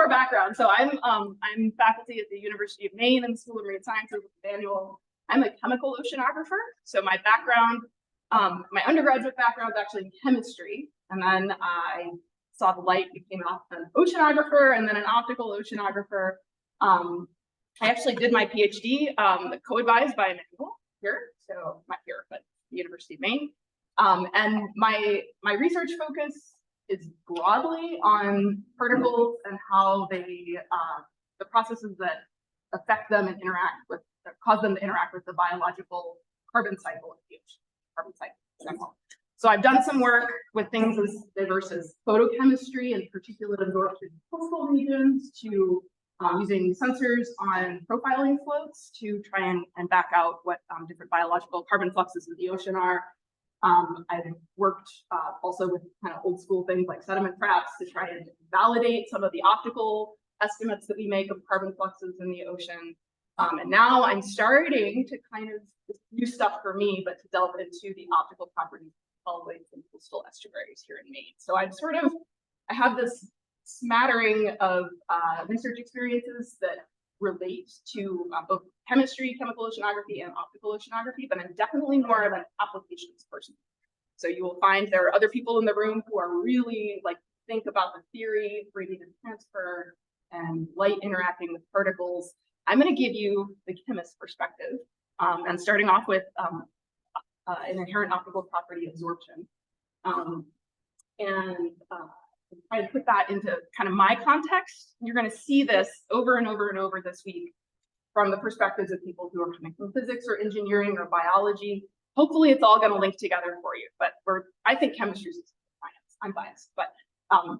more background. So I'm faculty at the University of Maine in the School of Marine Sciences with Manual. I'm a chemical oceanographer. So my background, my undergraduate background is actually in chemistry. And then I saw the light, became an oceanographer and then an optical oceanographer. I actually did my PhD co-advised by Manual here. So not here, but the University of Maine. And my research focus is broadly on particles and how they, the processes that affect them and interact with, that cause them to interact with the biological carbon cycle of the ocean, carbon cycle. So I've done some work with things as diverse as photochemistry and particulate absorption in coastal regions to using sensors on profiling floats to try and back out what different biological carbon fluxes in the ocean are. I've worked also with kind of old school things like sediment traps to try and validate some of the optical estimates that we make of carbon fluxes in the ocean. And now I'm starting to kind of new stuff for me, but to delve into the optical properties of waves and coastal estuaries here in Maine. So I have this smattering of research experiences that relate to both chemistry, chemical oceanography, and optical oceanography, but I'm definitely more of an applications person. So you will find there are other people in the room who are really like think about the theory, radiation transfer, and light interacting with particles. I'm going to give you the chemist perspective, and starting off with an inherent optical property, absorption, and try to put that into kind of my context. You're going to see this over and over and over this week from the perspectives of people who are coming from physics or engineering or biology. Hopefully it's all going to link together for you, but I think chemistry is science. I'm biased, but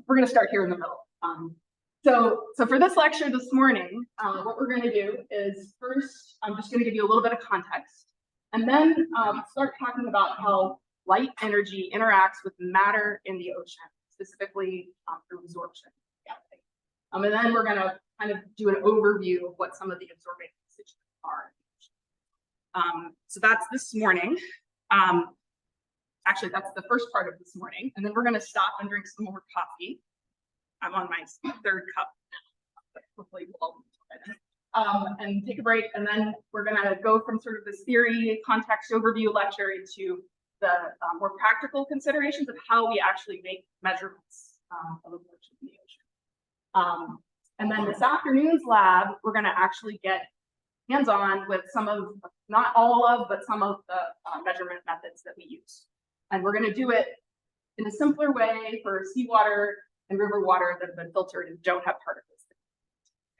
we're going to start here in the middle. So for this lecture this morning, what we're going to do is first, I'm just going to give you a little bit of context, and then start talking about how light energy interacts with matter in the ocean, specifically through absorption. And then we're going to kind of do an overview of what some of the absorbing constituents are. So that's this morning. Actually, that's the first part of this morning. And then we're going to stop and drink some more coffee. I'm on my third cup now, but hopefully we'll and take a break. And then we're going to go from sort of this theory context overview lecture into the more practical considerations of how we actually make measurements of absorption in the ocean. And then this afternoon's lab, we're going to actually get hands-on with some of, not all of, but some of the measurement methods that we use. And we're going to do it in a simpler way for seawater and river water that have been filtered and don't have particles.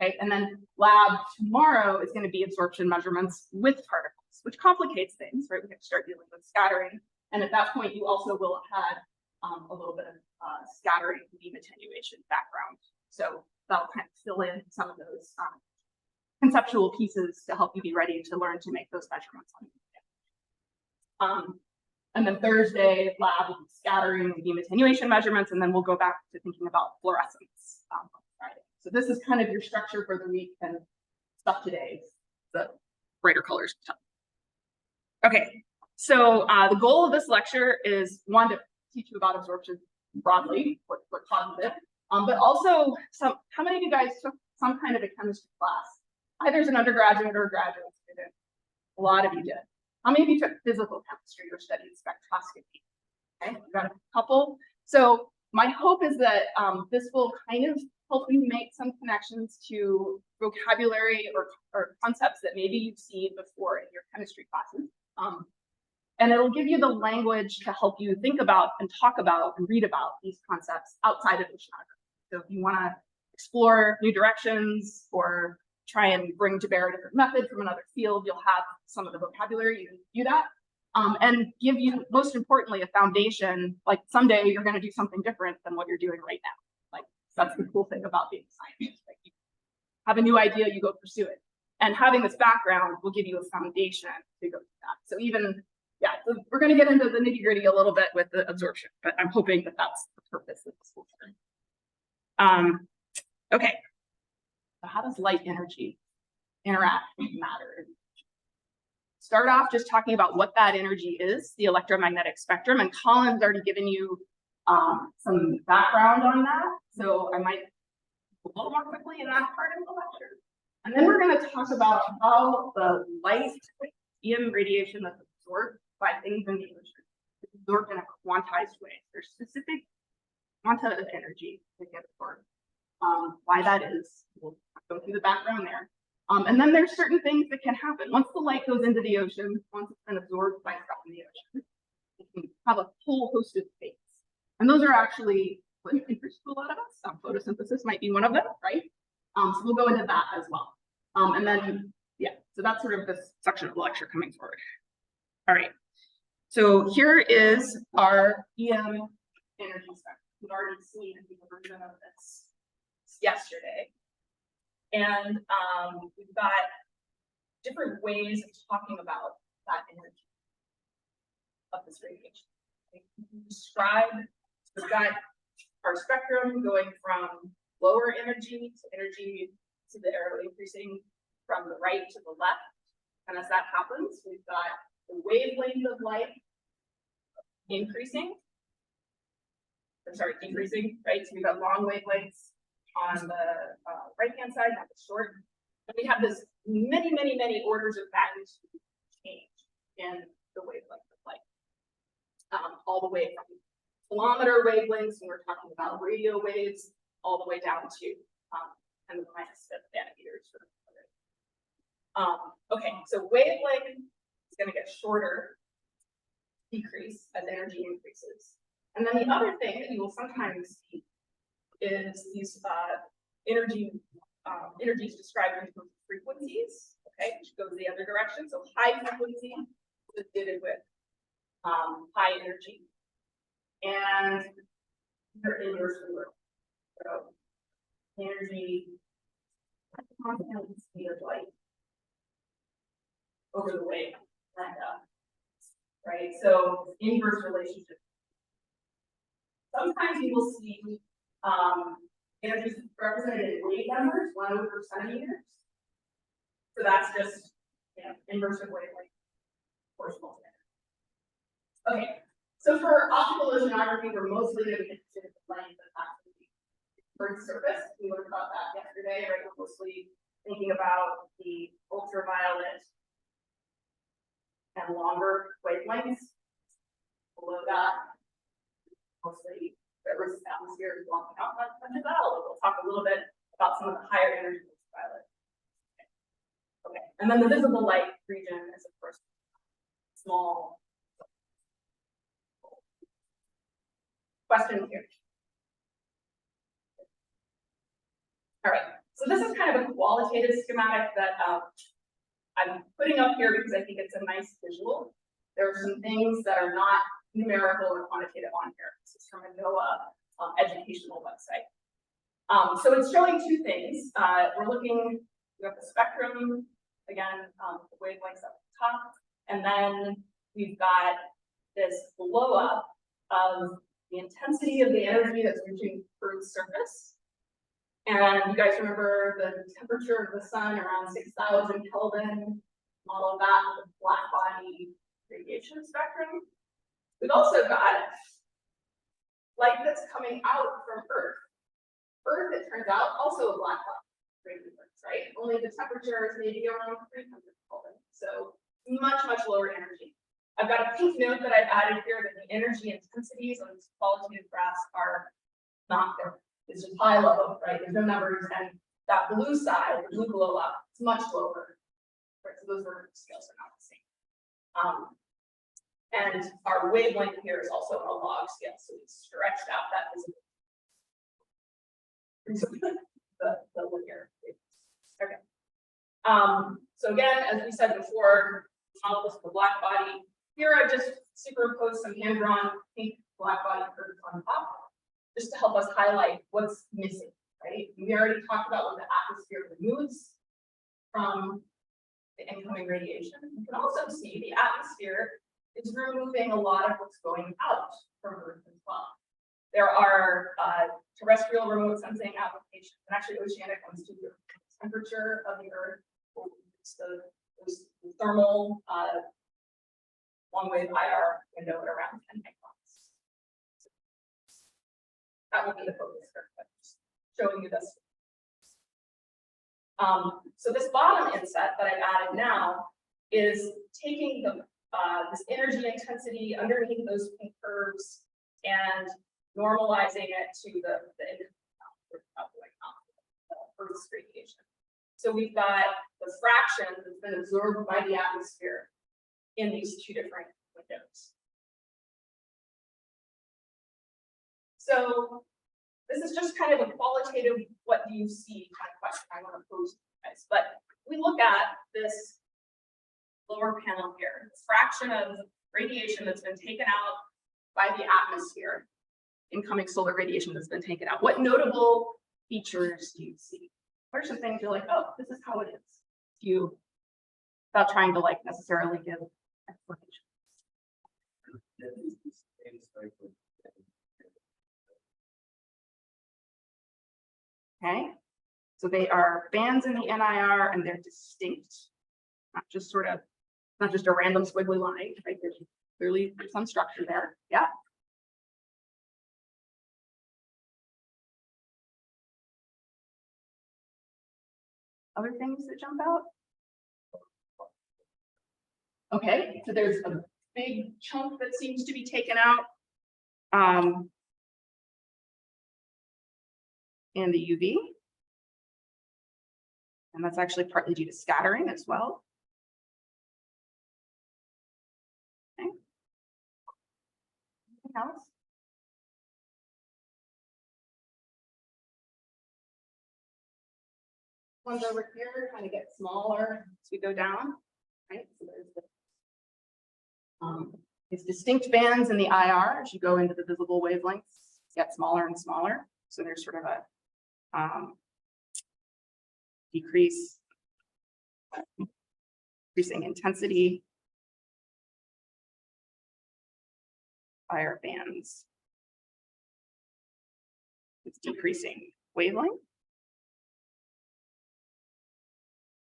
Okay, and then lab tomorrow is going to be absorption measurements with particles, which complicates things, right? We have to start dealing with scattering. And at that point, you also will have had a little bit of scattering beam attenuation background. So that'll kind of fill in some of those conceptual pieces to help you be ready to learn to make those measurements. And then Thursday, lab will be scattering and beam attenuation measurements, and then we'll go back to thinking about fluorescence on Friday. So this is kind of your structure for the week, and stuff today is the brighter colors. Okay, so the goal of this lecture is one, to teach you about absorption broadly, what causes it, but also how many of you guys took some kind of a chemistry class, either as an undergraduate or a graduate student? A lot of you did. How many of you took physical chemistry or studied spectroscopy? Okay, we've got a couple. So my hope is that this will kind of help you make some connections to vocabulary or concepts that maybe you've seen before in your chemistry classes. And it'll give you the language to help you think about and talk about and read about these concepts outside of oceanography. So if you want to explore new directions or try and bring to bear a different method from another field, you'll have some of the vocabulary you can do that. And give you, most importantly, a foundation. Like someday you're going to do something different than what you're doing right now. Like that's the cool thing about being a scientist. Like, you have a new idea, you go pursue it. And having this background will give you a foundation to go to that. So even, yeah, so we're going to get into the nitty gritty a little bit with the absorption, but I'm hoping that that's the purpose of this whole thing. Okay. So how does light energy interact with matter? Start off just talking about what that energy is, the electromagnetic spectrum, and Colin's already given you some background on that. So I might little more quickly in that part of the lecture. And then we're going to talk about how the light EM radiation that's absorbed by things in the ocean is absorbed in a quantized way. There's specific quanta of energy that get absorbed. Why that is, we'll go through the background there. And then there's certain things that can happen. Once the light goes into the ocean, once it's been absorbed by stuff in the ocean, it can have a whole host of fates. And those are actually interesting to a lot of us. Photosynthesis might be one of them, right? So we'll go into that as well. And then, yeah, so that's sort of this section of the lecture coming forward. All right. So here is our EM energy spectrum. We've already seen a version of this yesterday. And we've got different ways of talking about that energy of this radiation. We've got our spectrum going from lower energy to the arrow increasing from the right to the left. And as that happens, we've got the wavelength of light decreasing, right? So we've got long wavelengths on the right-hand side, not the short. And we have this many orders of magnitude change in the wavelength of light. All the way from kilometer wavelengths, when we're talking about radio waves, all the way down to 10 to the minus 5 nanometers. Okay, so wavelength is going to get shorter, decrease as energy increases. And then the other thing that you will sometimes see is these energies described in terms of frequencies, okay, which goes the other direction. So high frequency is associated with high energy. And they're inversely related. So energy, constant speed of light over the wave, right? So inverse relationship. Sometimes you will see energy represented in wave numbers, 1/centimeters. So that's just, you know, inverse of wavelength proportional to energy. Okay, so for optical oceanography, we're mostly going to be interested in the length of the Earth's surface. We learned about that yesterday, right? We're mostly thinking about the ultraviolet and longer wavelengths. Below that, mostly the Earth's atmosphere is blocking out much of that, although we'll talk a little bit about some of the higher energy ultraviolet. Okay, and then the visible light region is, of course, small. Questions here? All right, so this is kind of a qualitative schematic that I'm putting up here because I think it's a nice visual. There are some things that are not numerical or quantitative on here. This is from a NOAA educational website. So it's showing two things. We have the spectrum, again, the wavelengths up at the top, and then we've got this blow up of the intensity of the energy that's reaching Earth's surface. And you guys remember the temperature of the sun around 6,000 Kelvin, all of that, the black body radiation spectrum. We've also got light that's coming out from Earth. Earth, it turns out, also a black body radiation, right? Only the temperature is maybe around 300 Kelvin. So much lower energy. I've got a pink note that I've added here that the energy intensities on these qualitative graphs are not there. It's just high low, right? There's no numbers, and that blue side, the blue blow up, it's much lower. Right? So those vertical scales are not the same. And our wavelength here is also a log scale, so we stretched out that visibility. the linear. Okay. So again, as we said before, model this with the black body. Here I just superimposed some hand-drawn pink black body curves on top, just to help us highlight what's missing, right? We already talked about what the atmosphere removes from the incoming radiation. You can also see the atmosphere is removing a lot of what's going out from Earth as well. There are terrestrial remote sensing applications, and actually oceanic ones too. The temperature of the Earth, the thermal long wave IR window at around 10 microns. That will be the focus here, but just showing you this So this bottom inset that I've added now is taking the this energy intensity underneath those pink curves and normalizing it to the Earth's radiation. So we've got the fraction that's been absorbed by the atmosphere in these two different windows. So this is just kind of a qualitative, what do you see kind of question I want to pose to you guys. But we look at this lower panel here, this fraction of radiation that's been taken out by the atmosphere, incoming solar radiation that's been taken out. What notable features do you see? What are some things you're like, oh, this is how it is? You, without trying to like necessarily give explanation. Okay, so they are bands in the NIR and they're distinct, not just sort of, not just a random squiggly line, right? There's clearly some structure there. Yeah. Other things that jump out? Okay, so there's a big chunk that seems to be taken out in the UV. And that's actually partly due to scattering as well. Okay. Anything else? Ones over here kind of get smaller as we go down, right? So there's the it's distinct bands in the IR as you go into the visible wavelengths get smaller and smaller. So there's sort of a decreasing intensity IR bands. It's decreasing wavelength.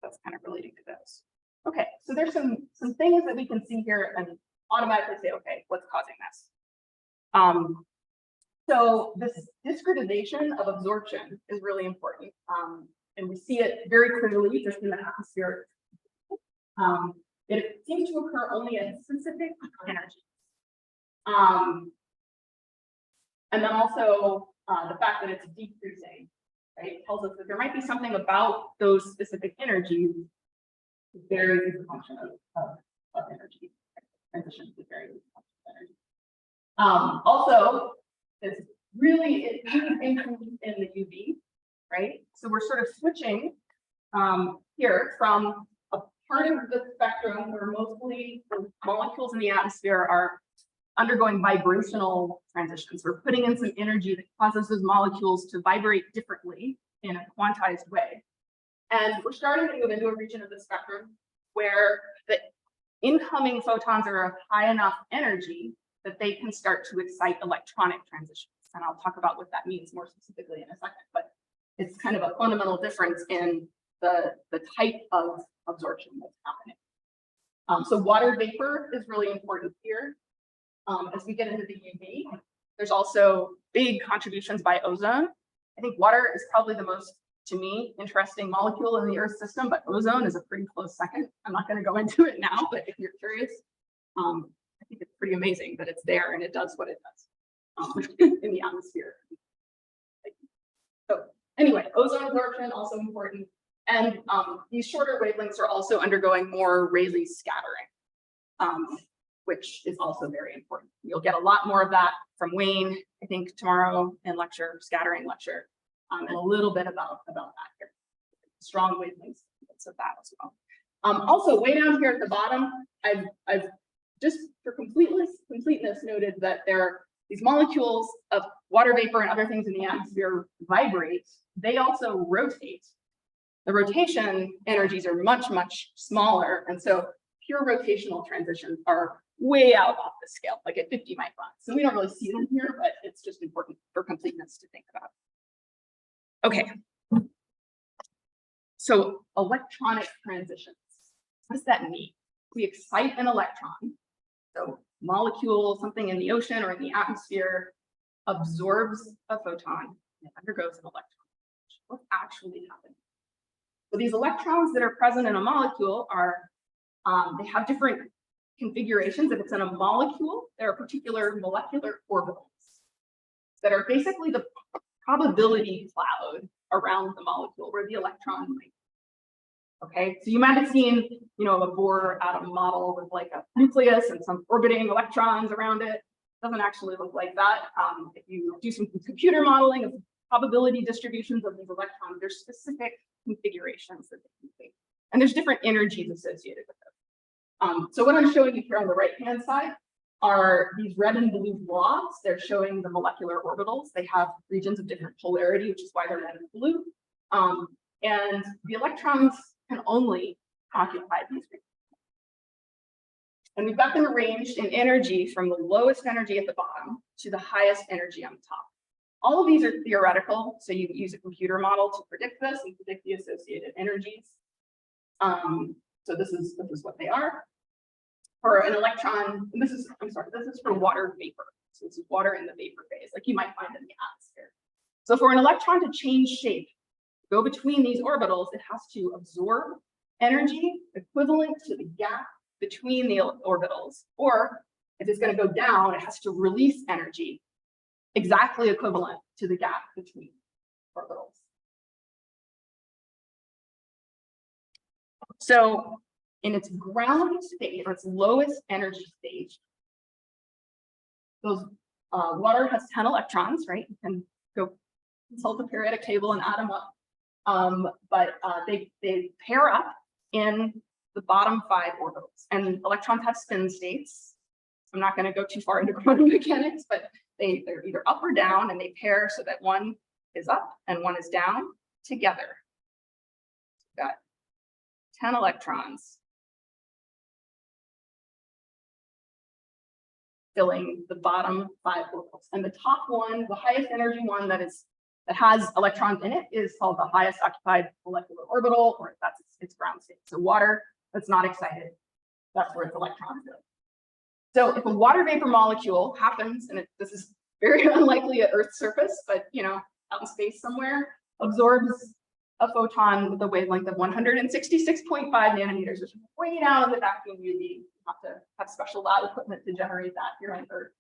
That's kind of relating to those. Okay, so there's some things that we can see here and automatically say, okay, what's causing this? So this discretization of absorption is really important. And we see it very clearly just in the atmosphere. It seems to occur only at specific energies. And then also the fact that it's decreasing, right, tells us that there might be something about those specific energies varies as a function of energy. Transitions to varies as a function of energy. Also, it's really increasing in the UV, right? So we're sort of switching here from a part of the spectrum where mostly the molecules in the atmosphere are undergoing vibrational transitions. We're putting in some energy that causes those molecules to vibrate differently in a quantized way. And we're starting to move into a region of the spectrum where the incoming photons are of high enough energy that they can start to excite electronic transitions. And I'll talk about what that means more specifically in a second, but it's kind of a fundamental difference in the type of absorption that's happening. So water vapor is really important here. As we get into the UV, there's also big contributions by ozone. I think water is probably the most, to me, interesting molecule in the Earth system, but ozone is a pretty close second. I'm not going to go into it now, but if you're curious, I think it's pretty amazing that it's there and it does what it does in the atmosphere. So anyway, ozone absorption also important. And these shorter wavelengths are also undergoing more Rayleigh scattering, which is also very important. You'll get a lot more of that from Wayne, I think, tomorrow in lecture, scattering lecture, and a little bit about that here. Strong wavelengths of that as well. Also, way down here at the bottom, I've just for completeness noted that there are these molecules of water vapor and other things in the atmosphere vibrate. They also rotate. The rotation energies are much, much smaller. And so pure rotational transitions are way out off the scale, like at 50 microns. So we don't really see them here, but it's just important for completeness to think about. Okay. So electronic transitions. What does that mean? We excite an electron. So molecule, something in the ocean or in the atmosphere, absorbs a photon and undergoes an electron. What's actually happening? So these electrons that are present in a molecule are, they have different configurations. If it's in a molecule, there are particular molecular orbitals that are basically the probability cloud around the molecule where the electron might be. Okay, so you might have seen, you know, a Bohr atom model with like a nucleus and some orbiting electrons around it. Doesn't actually look like that. If you do some computer modeling of probability distributions of these electrons, there's specific configurations that they can take. And there's different energies associated with them. So what I'm showing you here on the right-hand side are these red and blue blobs. They're showing the molecular orbitals. They have regions of different polarity, which is why they're red and blue. And the electrons can only occupy these regions. And we've got them arranged in energy from the lowest energy at the bottom to the highest energy on the top. All of these are theoretical, so you can use a computer model to predict this and predict the associated energies. So this is what they are. For an electron, this is for water vapor. So this is water in the vapor phase, like you might find in the atmosphere. So for an electron to change shape, go between these orbitals, it has to absorb energy equivalent to the gap between the orbitals, or if it's going to go down, it has to release energy exactly equivalent to the gap between orbitals. So in its ground state, or its lowest energy stage, those water has 10 electrons, right? You can go consult the periodic table and add them up. But they pair up in the bottom 5 orbitals, and electrons have spin states. I'm not going to go too far into quantum mechanics, but they're either up or down, and they pair so that one is up and one is down together. We've got 10 electrons filling the bottom 5 orbitals, and the top one, the highest energy one that has electrons in it, is called the highest occupied molecular orbital, or that's its ground state. So water that's not excited, that's where its electrons go. So if a water vapor molecule happens, and this is very unlikely at Earth's surface, but you know, out in space somewhere, absorbs a photon with a wavelength of 166.5 nanometers, which is way down in the vacuum UV. You have to have special lab equipment to generate that here on Earth.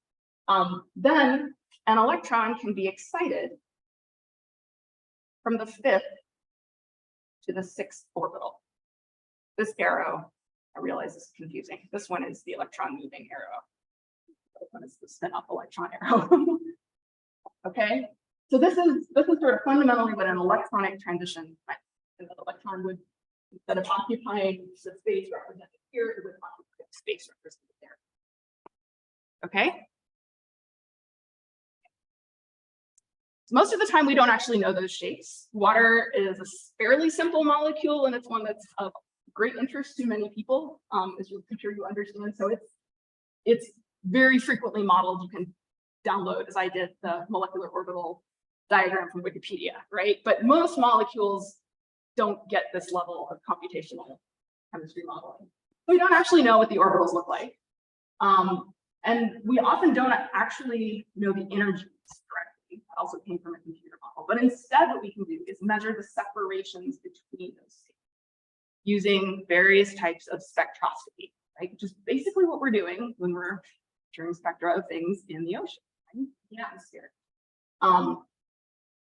Then an electron can be excited from the 5th to the 6th orbital. This arrow, I realize this is confusing. This one is the electron moving arrow. This one is the spin up electron arrow. Okay, so this is sort of fundamentally what an electronic transition meant. An electron would, instead of occupying the space represented here, it would occupy the space represented there. Okay. Most of the time, we don't actually know those shapes. Water is a fairly simple molecule, and it's one that's of great interest to many people, as I'm sure you understand. So it's very frequently modeled. You can download, as I did, the molecular orbital diagram from Wikipedia, right? But most molecules don't get this level of computational chemistry modeling. We don't actually know what the orbitals look like. And we often don't actually know the energies correctly. That also came from a computer model. But instead, what we can do is measure the separations between those states using various types of spectroscopy, right? Which is basically what we're doing when we're measuring spectra of things in the ocean, right? The atmosphere.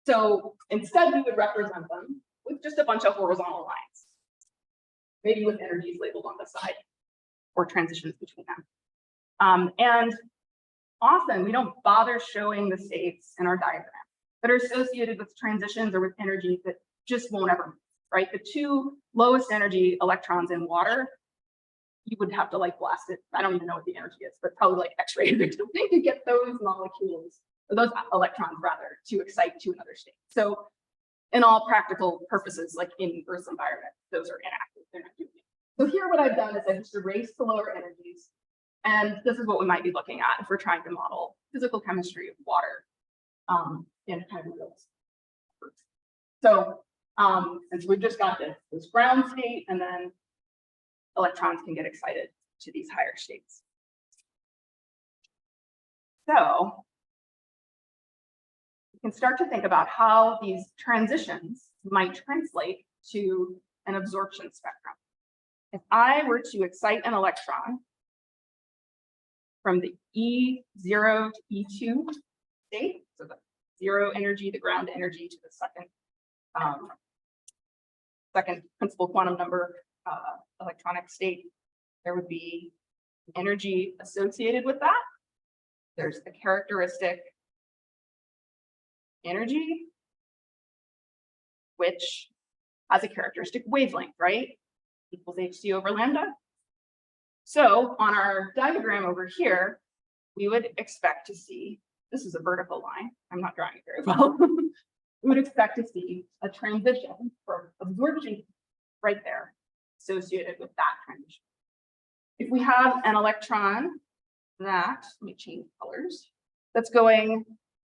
So instead, we would represent them with just a bunch of horizontal lines, maybe with energies labeled on the side or transitions between them. And often we don't bother showing the states in our diagram that are associated with transitions or with energies that just won't ever move, right? The 2 lowest energy electrons in water, you would have to like blast it. I don't even know what the energy is, but probably like X-ray or something to get those molecules, or those electrons rather, to excite to another state. So in all practical purposes, like in Earth's environment, those are inactive, they're not doing it. So here what I've done is I've just erased the lower energies. And this is what we might be looking at if we're trying to model physical chemistry of water in kind of real. So, and so we've just got this ground state, and then electrons can get excited to these higher states. So you can start to think about how these transitions might translate to an absorption spectrum. If I were to excite an electron from the E0 to E2 state, so the zero energy, the ground energy to the second principal quantum number electronic state, there would be energy associated with that. There's a characteristic energy, which has a characteristic wavelength, right? Equals hc over lambda. So on our diagram over here, we would expect to see, this is a vertical line, I'm not drawing it very well. We would expect to see a transition for absorption right there associated with that transition. If we have an electron that, let me change colors, that's going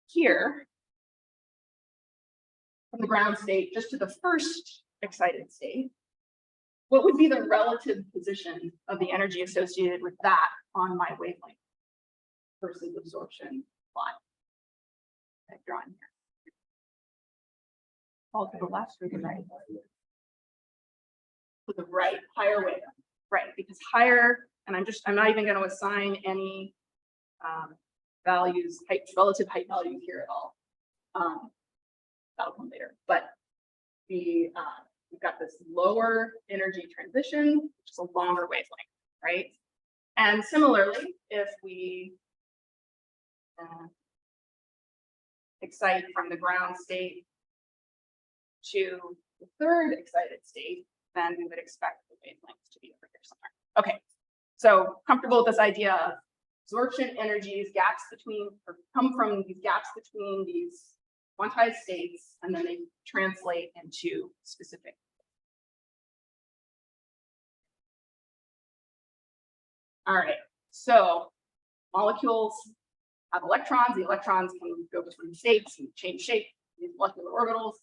here from the ground state just to the first excited state, what would be the relative position of the energy associated with that on my wavelength versus absorption line? I've drawn here. All to the left or the right? To the right, higher wavelength, right? Because higher, and I'm not even going to assign any values, relative height values here at all. That'll come later. But we've got this lower energy transition, which is a longer wavelength, right? And similarly, if we excite from the ground state to the third excited state, then we would expect the wavelengths to be over here somewhere. Okay, so comfortable with this idea of absorption energies, gaps between, or come from these gaps between these quantized states, and then they translate into specific. All right, so molecules have electrons. The electrons can go between states and change shape, these molecular orbitals,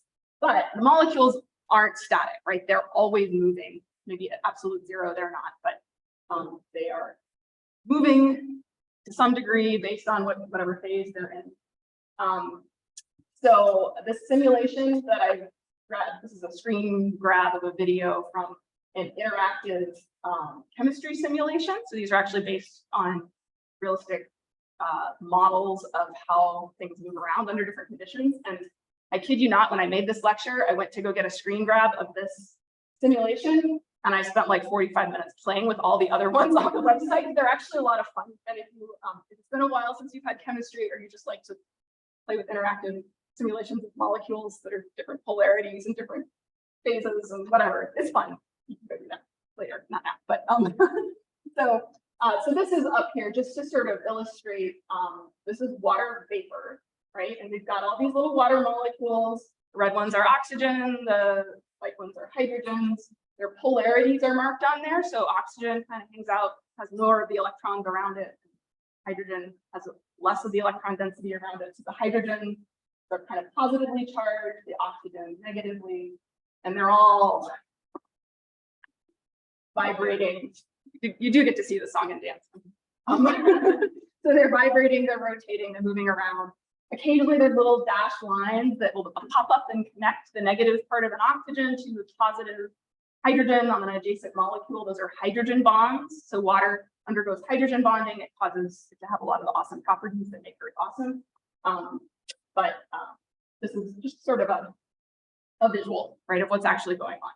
but the molecules aren't static, right? They're always moving. Maybe at absolute zero, they're not, but they are moving to some degree based on whatever phase they're in. So this simulation that I grabbed, this is a screen grab of a video from an interactive chemistry simulation. So these are actually based on realistic models of how things move around under different conditions. And I kid you not, when I made this lecture, I went to go get a screen grab of this simulation, and I spent like 45 minutes playing with all the other ones on the website. They're actually a lot of fun. And if it's been a while since you've had chemistry, or you just like to play with interactive simulations of molecules that are different polarities and different phases and whatever, it's fun. You can go do that later, not now. But so this is up here just to sort of illustrate. This is water vapor, right? And we've got all these little water molecules. The red ones are oxygen, the white ones are hydrogens. Their polarities are marked on there. So oxygen kind of hangs out, has more of the electrons around it. Hydrogen has less of the electron density around it. So the hydrogen, they're kind of positively charged, the oxygen negatively, and they're all vibrating. You do get to see the song and dance. So they're vibrating, they're rotating, they're moving around. Occasionally there's little dashed lines that will pop up and connect the negative part of an oxygen to the positive hydrogen on an adjacent molecule. Those are hydrogen bonds. So water undergoes hydrogen bonding. It causes it to have a lot of the awesome properties that make Earth awesome. But this is just sort of a visual, right, of what's actually going on.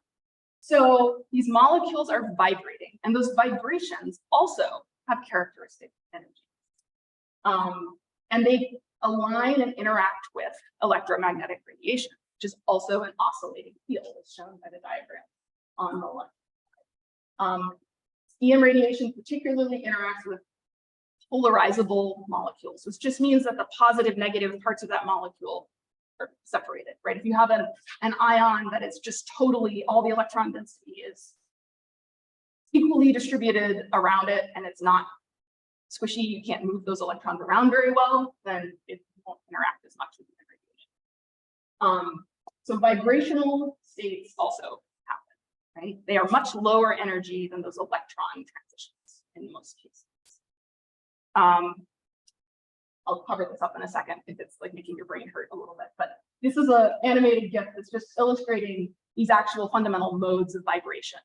So these molecules are vibrating, and those vibrations also have characteristic energy. And they align and interact with electromagnetic radiation, which is also an oscillating field, as shown by the diagram on the left. EM radiation particularly interacts with polarizable molecules, which just means that the positive, negative parts of that molecule are separated, right? If you have an ion that is just totally, all the electron density is equally distributed around it, and it's not squishy, you can't move those electrons around very well, then it won't interact as much with the radiation. So vibrational states also happen, right? They are much lower energy than those electron transitions in most cases. I'll cover this up in a second if it's like making your brain hurt a little bit, but this is an animated GIF that's just illustrating these actual fundamental modes of vibration.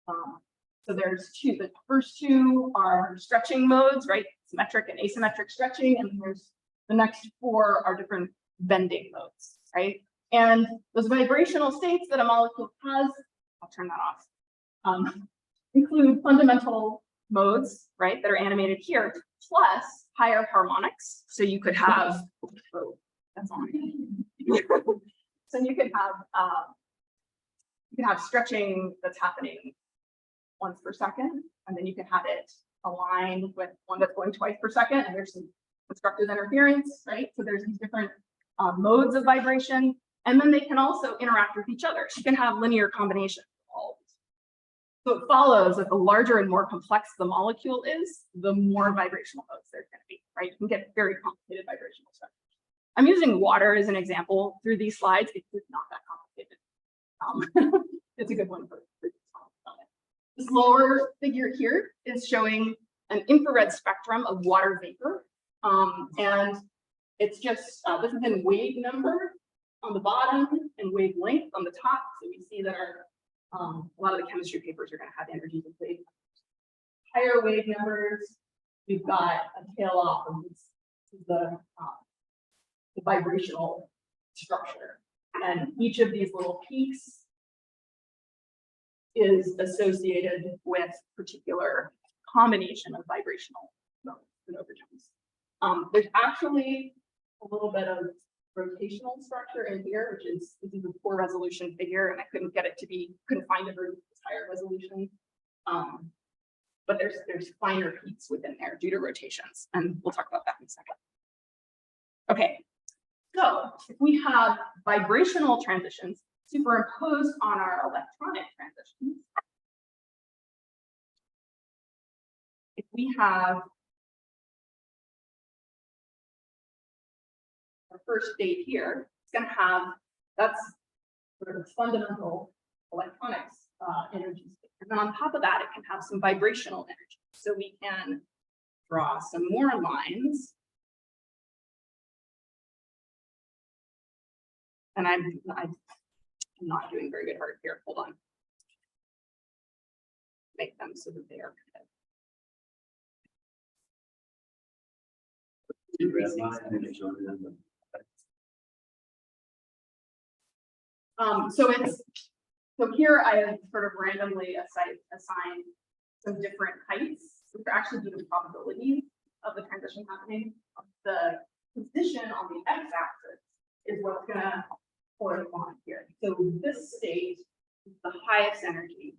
So there's two. The first two are stretching modes, right? Symmetric and asymmetric stretching, and there's the next four are different bending modes, right? And those vibrational states that a molecule has, I'll turn that off, include fundamental modes, right, that are animated here, plus higher harmonics. So you could have, oh, that's on. So you could have stretching that's happening once per second, and then you can have it aligned with one that's going twice per second, and there's some constructive interference, right? So there's these different modes of vibration, and then they can also interact with each other. So you can have linear combinations of all of these. So it follows that the larger and more complex the molecule is, the more vibrational modes there's going to be, right? You can get very complicated vibrational structures. I'm using water as an example through these slides. It's not that complicated. It's a good one for this. This lower figure here is showing an infrared spectrum of water vapor. And it's just, this is in wave number on the bottom and wavelength on the top. So we see that a lot of the chemistry papers are going to have energies of wave. Higher wave numbers, we've got a tail off of the vibrational structure. And each of these little peaks is associated with particular combination of vibrational modes and overtones. There's actually a little bit of rotational structure in here, which is, this is a poor resolution figure, and I couldn't get it to be, couldn't find it for higher resolution. But there's finer peaks within there due to rotations, and we'll talk about that in a second. Okay, so if we have vibrational transitions superimposed on our electronic transitions, if we have our first state here, it's going to have, that's sort of fundamental electronics energy state. And then on top of that, it can have some vibrational energy. So we can draw some more lines. And I'm not doing very good art here. Hold on. Make them so that they are so here I have sort of randomly assigned some different heights, which are actually due to probabilities of the transition happening. The position on the x-axis is what's going to correspond here. So this state, the highest energy,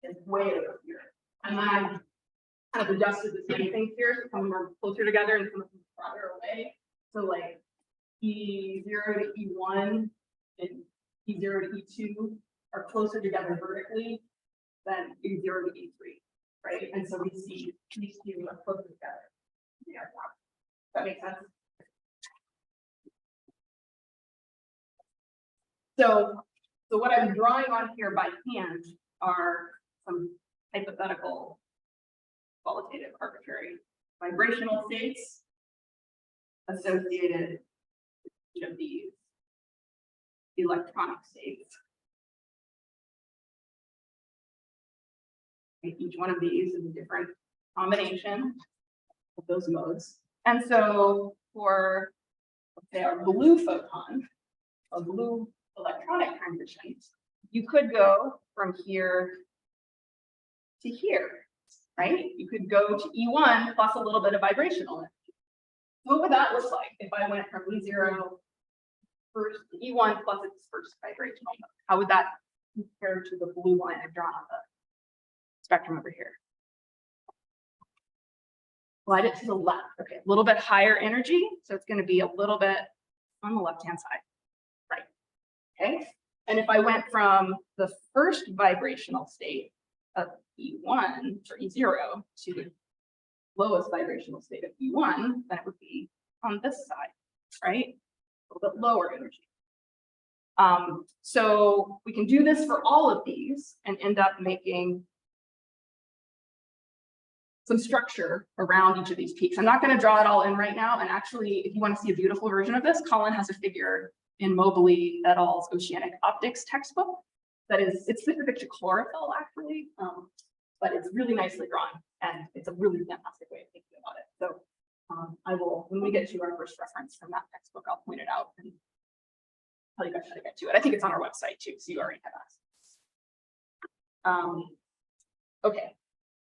is way over here. And then I've kind of adjusted the same things here to come more closer together and some of them farther away. So like E0 to E1 and E0 to E2 are closer together vertically than E0 to E3, right? And so we see these two are closer together. Yeah, that makes sense. So what I'm drawing on here by hand are some hypothetical, qualitative, arbitrary vibrational states associated with each of these electronic states. Each one of these is a different combination of those modes. And so for, let's say, our blue photon, a blue electronic transition, you could go from here to here, right? You could go to E1 plus a little bit of vibrational energy. What would that look like if I went from E0 first to E1 plus its first vibrational mode? How would that compare to the blue line I've drawn on the spectrum over here? Slide it to the left. Okay, a little bit higher energy, so it's going to be a little bit on the left-hand side. Right. Okay. And if I went from the first vibrational state of E1 or E0 to the lowest vibrational state of E1, then it would be on this side, right? A little bit lower energy. So we can do this for all of these and end up making some structure around each of these peaks. I'm not going to draw it all in right now. And actually, if you want to see a beautiful version of this, Colin has a figure in Mobley et al.'s Oceanic Optics textbook. It's specific to chlorophyll actually, but it's really nicely drawn and it's a really fantastic way of thinking about it. So I will, when we get to our first reference from that textbook, I'll point it out and tell you guys how to get to it. I think it's on our website too, so you already have access. Okay,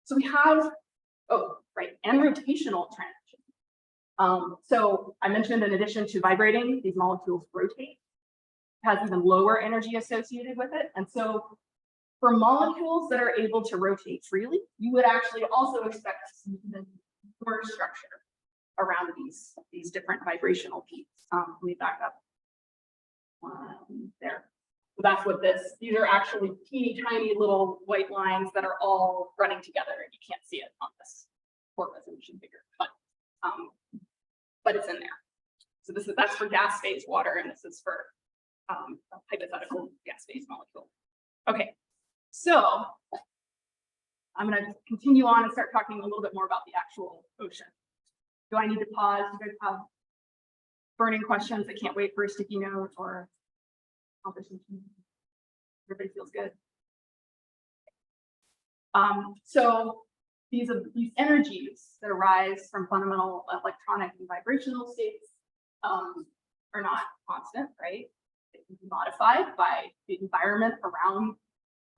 so we have, and rotational transition. So I mentioned in addition to vibrating, these molecules rotate, has even lower energy associated with it. And so for molecules that are able to rotate freely, you would actually also expect to see even more structure around these different vibrational peaks. Let me back up. There. So that's what these are actually teeny tiny little white lines that are all running together, and you can't see it on this poor resolution figure, but it's in there. So that's for gas phase water, and this is for a hypothetical gas phase molecule. Okay, so I'm going to continue on and start talking a little bit more about the actual ocean. Do I need to pause? Do you guys have burning questions? I can't wait for a sticky note or conversation. Everybody feels good. So these energies that arise from fundamental electronic and vibrational states are not constant, right? They can be modified by the environment around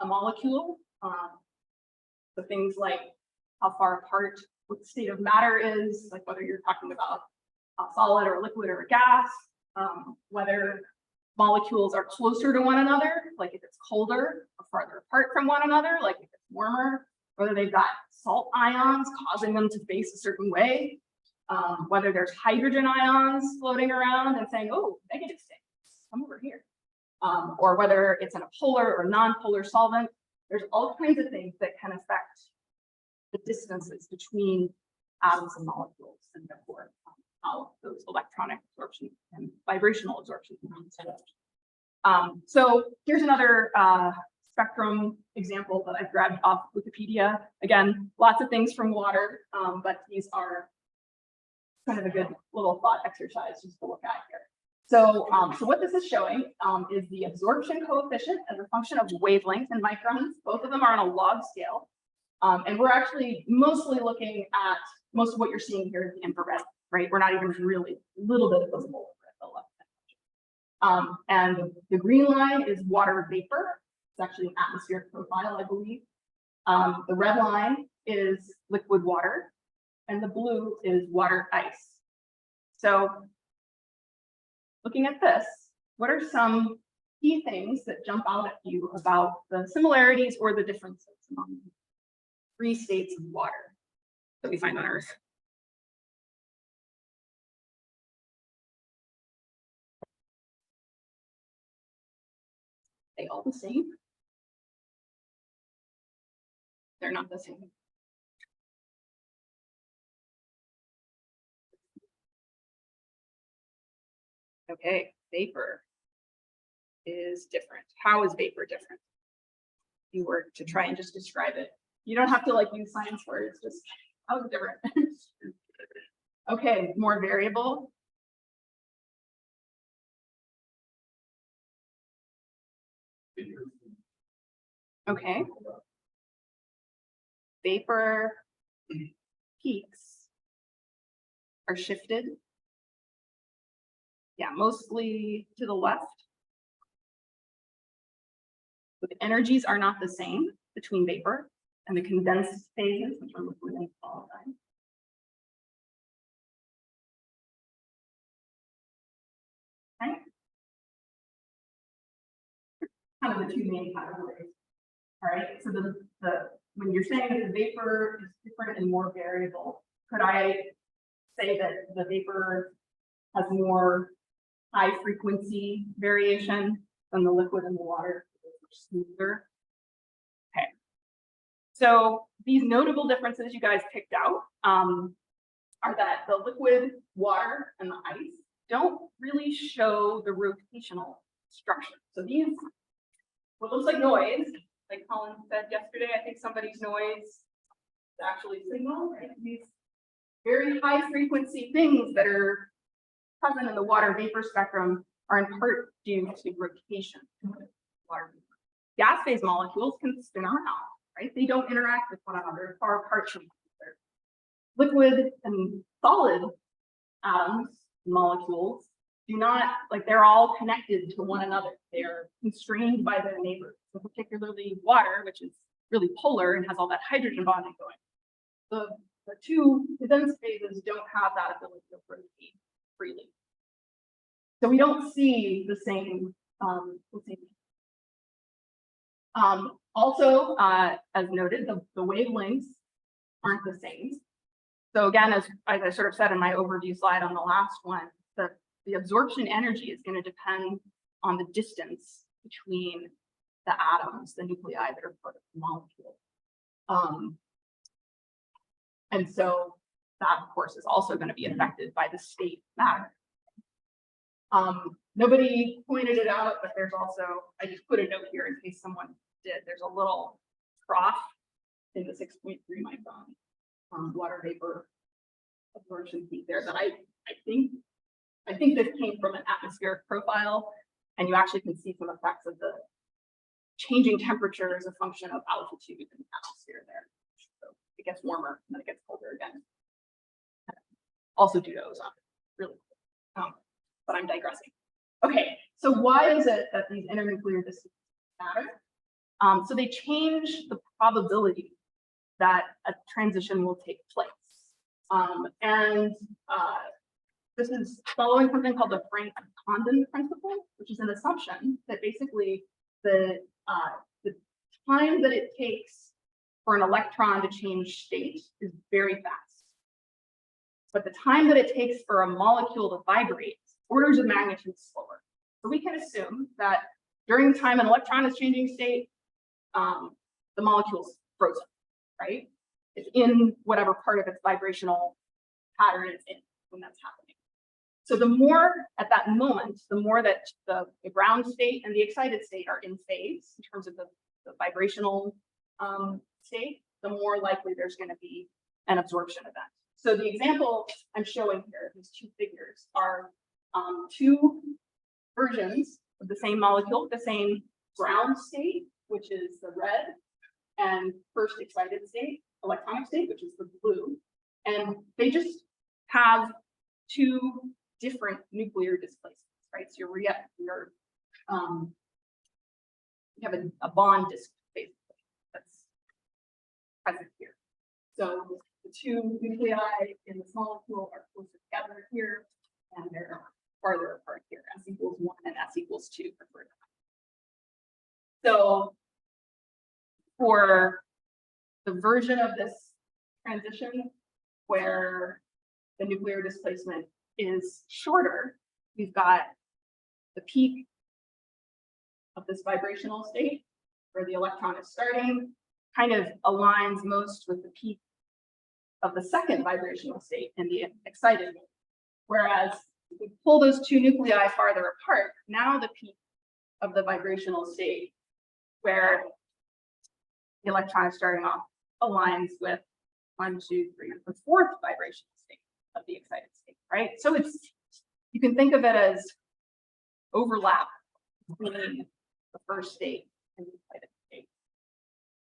a molecule. So things like how far apart what the state of matter is, like whether you're talking about a solid or a liquid or a gas, whether molecules are closer to one another, like if it's colder or farther apart from one another, like if it's warmer, whether they've got salt ions causing them to face a certain way, whether there's hydrogen ions floating around and saying, oh, negative states, come over here, or whether it's in a polar or non-polar solvent. There's all kinds of things that can affect the distances between atoms and molecules, and therefore how those electronic absorption and vibrational absorption can. So here's another spectrum example that I've grabbed off Wikipedia. Again, lots of things from water, but these are kind of a good little thought exercise just to look at here. So, so what this is showing is the absorption coefficient as a function of wavelength in microns. Both of them are on a log scale. And we're actually mostly looking at most of what you're seeing here is the infrared, right? We're not even really a little bit visible at the left. And the green line is water vapor. It's actually an atmospheric profile, I believe. The red line is liquid water, and the blue is water ice. So looking at this, what are some key things that jump out at you about the similarities or the differences among three states of water that we find on Earth? Are they all the same? They're not the same. Okay, vapor is different. How is vapor different? If you were to try and just describe it, you don't have to like use science words, just how is it different? Okay, more variable. Okay. Vapor peaks are shifted. Yeah, mostly to the left. But the energies are not the same between vapor and the condensed phases, which are liquid and solid. Okay. Kind of the two main categories. All right. So when you're saying that the vapor is different and more variable, could I say that the vapor has more high frequency variation than the liquid and the water? Smoother. Okay. So these notable differences you guys picked out are that the liquid, water, and the ice don't really show the rotational structure. So these, what looks like noise, like Colin said yesterday, I think somebody's noise is actually signal, right? These very high frequency things that are present in the water vapor spectrum are in part due to rotation. Gas phase molecules can spin around, right? They don't interact with one another, far apart from each other. Liquid and solid atoms, molecules, do not, like, they're all connected to one another. They're constrained by their neighbors, so particularly water, which is really polar and has all that hydrogen bonding going. The two condensed phases don't have that ability to rotate freely. So we don't see the same, also, as noted, the wavelengths aren't the same. So again, as I sort of said in my overview slide on the last one, the absorption energy is going to depend on the distance between the atoms, the nuclei that are part of the molecule. And so that, of course, is also going to be affected by the state of matter. Nobody pointed it out, but there's also, I just put a note here in case someone did, there's a little trough in the 6.3 micron water vapor absorption peak there that I think this came from an atmospheric profile, and you actually can see some effects of the changing temperature as a function of altitude in the atmosphere there. So it gets warmer and then it gets colder again. Also due to ozone, really. But I'm digressing. Okay, so why is it that these internuclear distances matter? So they change the probability that a transition will take place. This is following something called the Frank-Condon principle, which is an assumption that basically the time that it takes for an electron to change state is very fast. But the time that it takes for a molecule to vibrate is orders of magnitude slower. So we can assume that during the time an electron is changing state, the molecule's frozen, right? It's in whatever part of its vibrational pattern it's in when that's happening. So the more at that moment, the more that the ground state and the excited state are in phase in terms of the vibrational state, the more likely there's going to be an absorption event. So the example I'm showing here, these two figures, are two versions of the same molecule, the same ground state, which is the red, and first excited state, electronic state, which is the blue. And they just have two different nuclear displacements, right? So you have a bond displacement that's present here. So the two nuclei in this molecule are closer together here, and they're farther apart here, S equals 1 and S equals 2 for further. So for the version of this transition where the nuclear displacement is shorter, we've got the peak of this vibrational state where the electron is starting, kind of aligns most with the peak of the second vibrational state in the excited mode. Whereas if we pull those two nuclei farther apart, now the peak of the vibrational state where the electron is starting off aligns with 1, 2, 3, the fourth vibrational state of the excited state, right? So you can think of it as overlap between the first state and the excited state,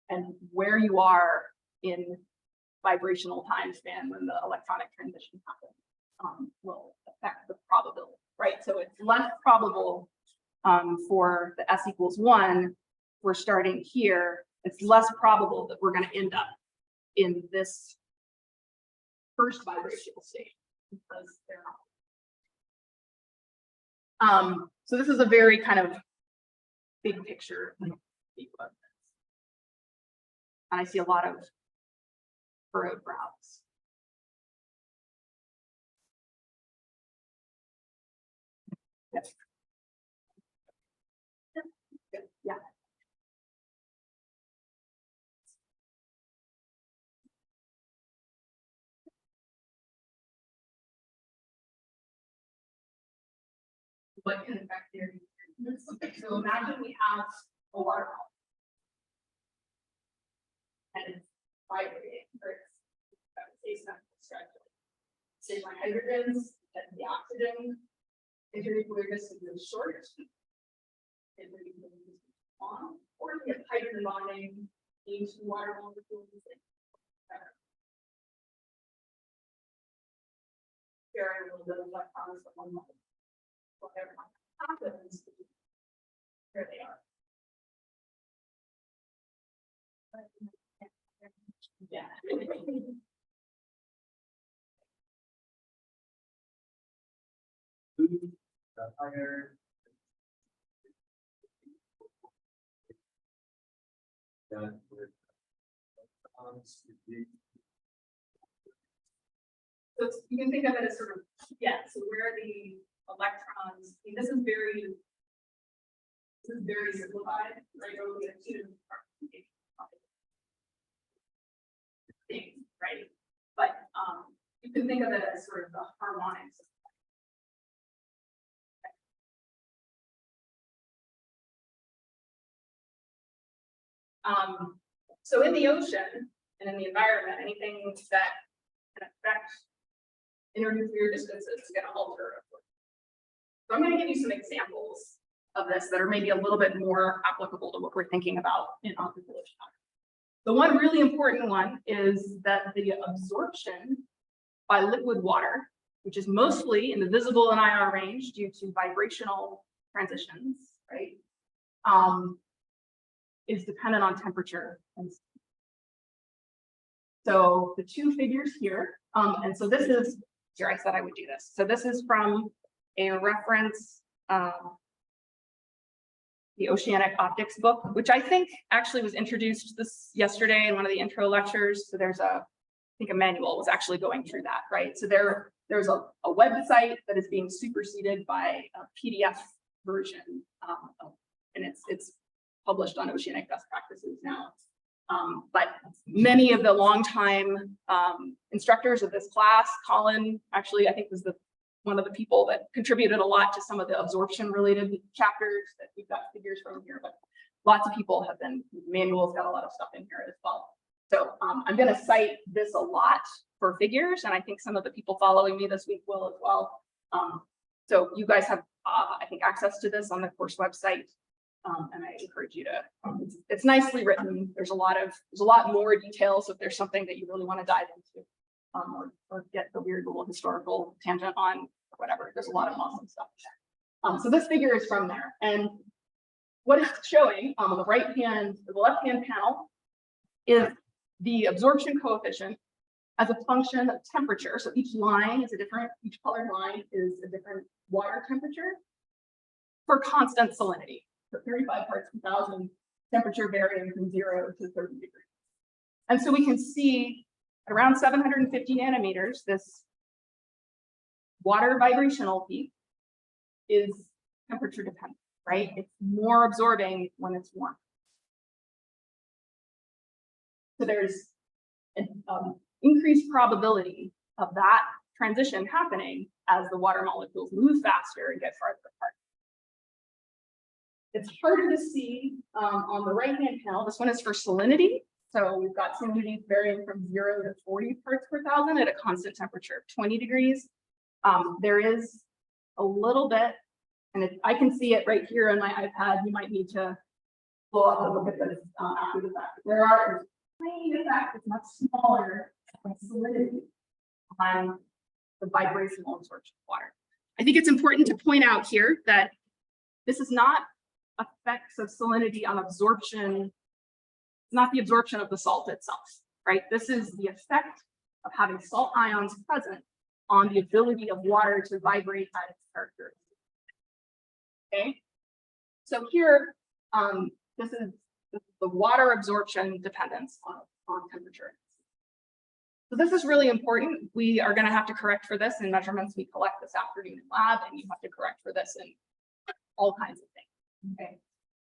and where you are in vibrational time span when the electronic transition happens will affect the probability, right? So it's less probable for the S equals 1, we're starting here. It's less probable that we're going to end up in this first vibrational state because they're not. So this is a very kind of big picture view of this. And I see a lot of furrowed brows. Yes. Yeah. What can affect their okay, so imagine we have a water molecule and it's vibrating, or it's say my hydrogens and the oxygen internuclear distance is short, internuclear distance is long, or you get hydrogen bonding into water molecules. Sharing a little bit of electrons from one molecule. Whatever happens, here they are. Yeah. Higher. So you can think of it as sort of, yeah, so where the electrons, I mean, this is very simplified, right? We're looking at two things, right? But you can think of it as sort of the harmonics. So in the ocean and in the environment, anything that can affect internuclear distances is going to alter it. So I'm going to give you some examples of this that are maybe a little bit more applicable to what we're thinking about in optical oceanography. The one really important one is that the absorption by liquid water, which is mostly in the visible and IR range due to vibrational transitions, right, is dependent on temperature. And so the two figures here, and so this is, here I said I would do this. So this is from a reference, the Oceanic Optics book, which I think actually was introduced yesterday in one of the intro lectures. So there's I think a manual was actually going through that, right? So there's a website that is being superseded by a PDF version, and it's published on Oceanic Best Practices now. But many of the longtime instructors of this class, Colin, actually, I think was one of the people that contributed a lot to some of the absorption related chapters that we've got figures from here, but lots of people have been, manuals got a lot of stuff in here as well. So I'm going to cite this a lot for figures, and I think some of the people following me this week will as well. So you guys have, I think, access to this on the course website. And I encourage you to, it's nicely written. There's a lot more details if there's something that you really want to dive into, or get the weird little historical tangent on, or whatever. There's a lot of awesome stuff. So this figure is from there, and what it's showing on the the left-hand panel is the absorption coefficient as a function of temperature. So each line is each colored line is a different water temperature for constant salinity. So 35 parts per thousand, temperature varying from 0 to 30 degrees. And so we can see at around 750 nanometers, this water vibrational peak is temperature dependent, right? It's more absorbing when it's warm. So there's an increased probability of that transition happening as the water molecules move faster and get farther apart. It's harder to see on the right-hand panel. This one is for salinity. So we've got salinity varying from 0 to 40 parts per thousand at a constant temperature of 20 degrees. There is a little bit, and I can see it right here on my iPad. You might need to pull up and look at this after the fact. There are tiny effects. It's much smaller than salinity on the vibrational absorption of water. I think it's important to point out here that this is not effects of salinity on absorption, not the absorption of the salt itself, right? This is the effect of having salt ions present on the ability of water to vibrate at its characteristics. Okay, so here, this is the water absorption dependence on temperature. So this is really important. We are going to have to correct for this in measurements we collect this afternoon in lab, and you have to correct for this in all kinds of things. Okay.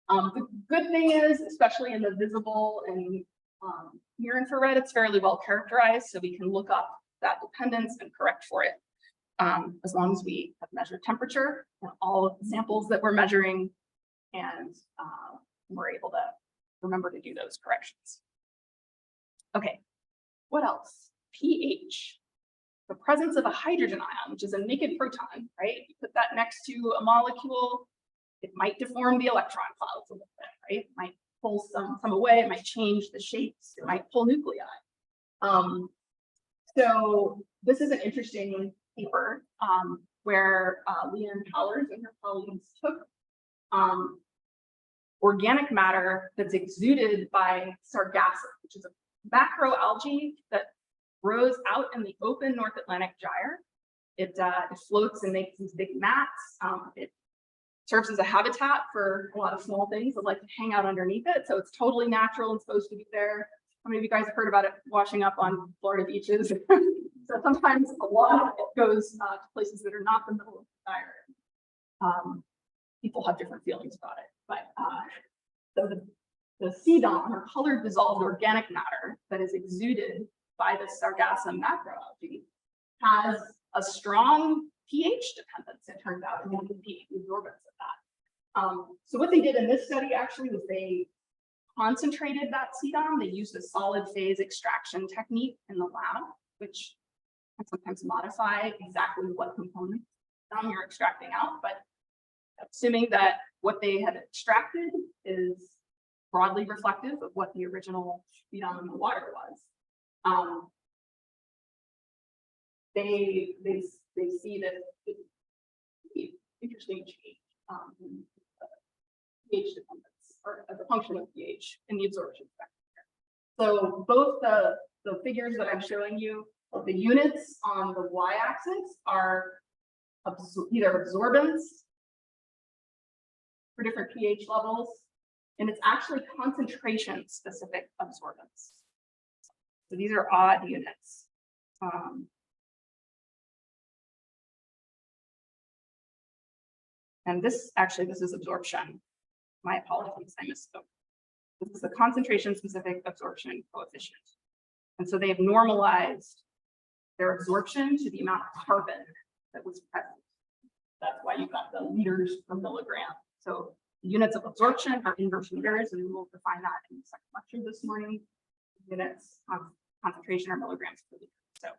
The good thing is, especially in the visible and near infrared, it's fairly well characterized, so we can look up that dependence and correct for it as long as we have measured temperature in all of the samples that we're measuring, and we're able to remember to do those corrections. Okay, what else? pH. the presence of a hydrogen ion, which is a naked proton, right? You put that next to a molecule, it might deform the electron clouds a little bit, right? It might pull some away, it might change the shapes, it might pull nuclei. So this is an interesting paper where Leanne Powers and her colleagues took organic matter that's exuded by sargassum, which is a macroalgae that grows out in the open North Atlantic gyre. It floats and makes these big mats. It serves as a habitat for a lot of small things that like to hang out underneath it. So it's totally natural and supposed to be there. How many of you guys have heard about it washing up on Florida beaches? So sometimes a lot of it goes to places that are not the middle of the gyre. People have different feelings about it, but so the CDOM, or colored dissolved organic matter that is exuded by the sargassum macroalgae, has a strong pH dependence, it turns out, and you can beat the absorbance of that. So what they did in this study actually was they concentrated that CDOM. They used a solid phase extraction technique in the lab, which can sometimes modify exactly what components you're extracting out, but assuming that what they had extracted is broadly reflective of what the original CDOM in the water was. They see that interesting change in pH dependence, or as a function of pH in the absorption spectrum. So both the figures that I'm showing you, the units on the y-axis are either absorbance for different pH levels, and it's actually concentration specific absorbance. So these are odd units. And this is absorption. My apologies, I misspoke. This is the concentration specific absorption coefficient. And so they have normalized their absorption to the amount of carbon that was present. That's why you got the liters per milligram. So the units of absorption are inverse meters, and we'll define that in the second lecture this morning. Units of concentration are milligrams per liter. So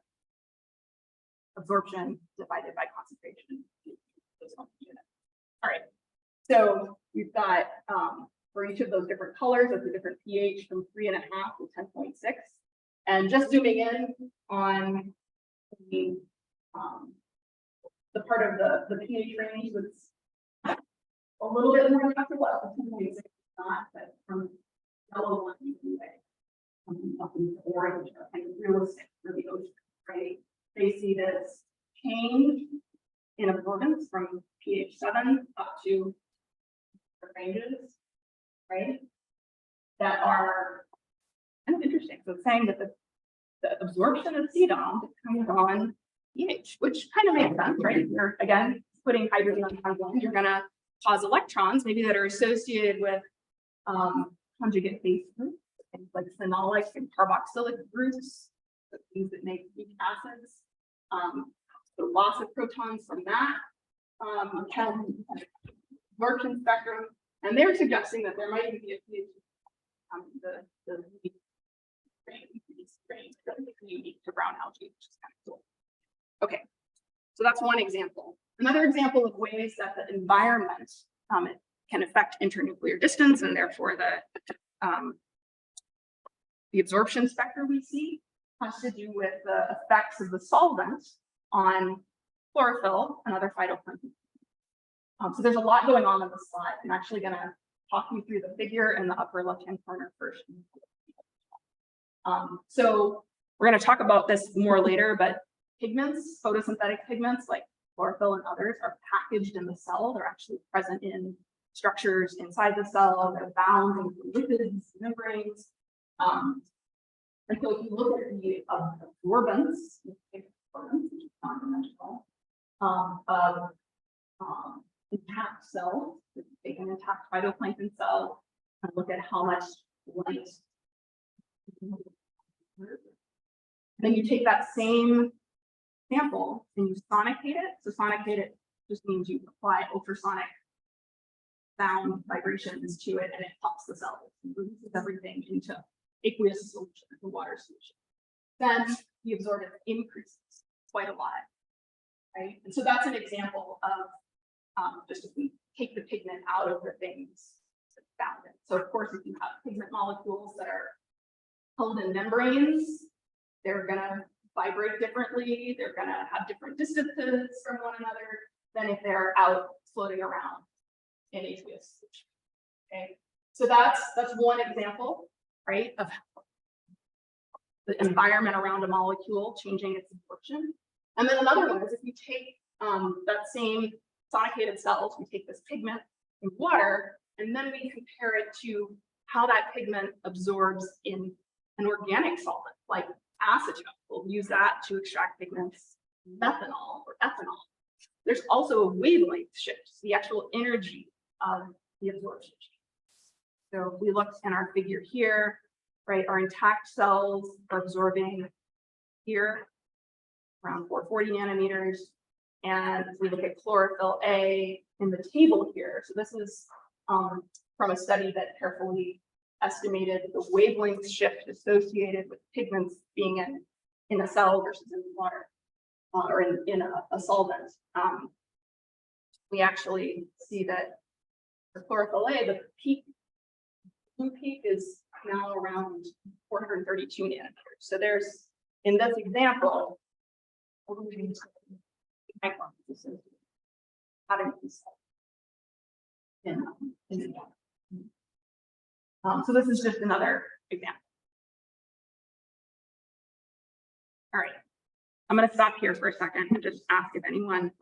absorption divided by concentration is one unit. All right. So we've got for each of those different colors, it's a different pH from 3.5 to 10.6. And just zooming in on the part of the pH range that's a little bit more natural, 2.6 is not, but from yellow one you can say something orange or kind of realistic for the ocean, right? They see this change in absorbance from pH 7 up to the ranges, right? That are kind of interesting. So it's saying that the absorption of CDOM depends on pH, which kind of makes sense, right? You're again putting hydrogen on carbon, you're going to cause electrons, maybe that are associated with conjugate base groups, things like phenolic and carboxylic groups, the things that make weak acids. The loss of protons from that can absorption spectrum, and they're suggesting that there might even be a pH the range unique to brown algae, which is kind of cool. Okay, so that's one example. Another example of ways that the environment can affect internuclear distance, and therefore the absorption spectrum we see has to do with the effects of the solvent on chlorophyll and other phytoplankton. So there's a lot going on this slide. I'm actually going to talk you through the figure in the upper left-hand corner first. So we're going to talk about this more later, but pigments, photosynthetic pigments like chlorophyll and others, are packaged in the cell. They're actually present in structures inside the cell. They're bound in lipids, membranes. And so if you look at the absorbance, which is non-dimensional, of intact cells, if you take an intact phytoplankton cell and look at how much light, then you take that same sample and you sonicate it. So sonicate it just means you apply ultrasonic sound vibrations to it, and it pops the cell and releases everything into aqueous solution, the water solution. Then the absorbance increases. quite a lot, right? And so that's an example of just if we take the pigment out of the things that found it. So of course, if you have pigment molecules that are held in membranes, they're gonna vibrate differently. They're gonna have different distances from one another than if they're out floating around in aqueous solution. Okay, so that's one example, right, of the environment around a molecule changing its absorption. And then another one is if you take that same sonicated cells, we take this pigment in water, and then we compare it to how that pigment absorbs in an organic solvent like acetone. We'll use that to extract pigments, methanol or ethanol. There's also a wavelength shift, the actual energy of the absorption. So if we look in our figure here, right, our intact cells are absorbing here around 440 nanometers. And if we look at chlorophyll A in the table here, so this is from a study that carefully estimated the wavelength shift associated with pigments being in a cell versus in water or in a solvent. We actually see that for chlorophyll A, the blue peak is now around 432 nanometers. So there's, in this example, having these so this is just another example. All right, I'm going to stop here for a second and just ask if anyone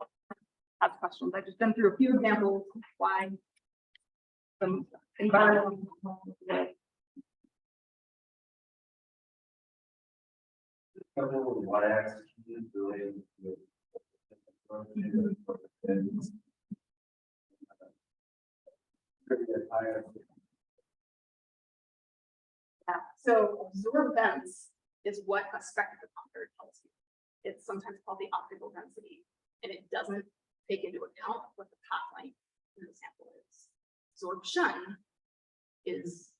has questions. I've just been through a few examples of why some environmental. What axis is related with Yeah, so absorbance is what a spectrophotometer tells you. It's sometimes called the optical density, and it doesn't take into account what the path length in the sample is. Absorption is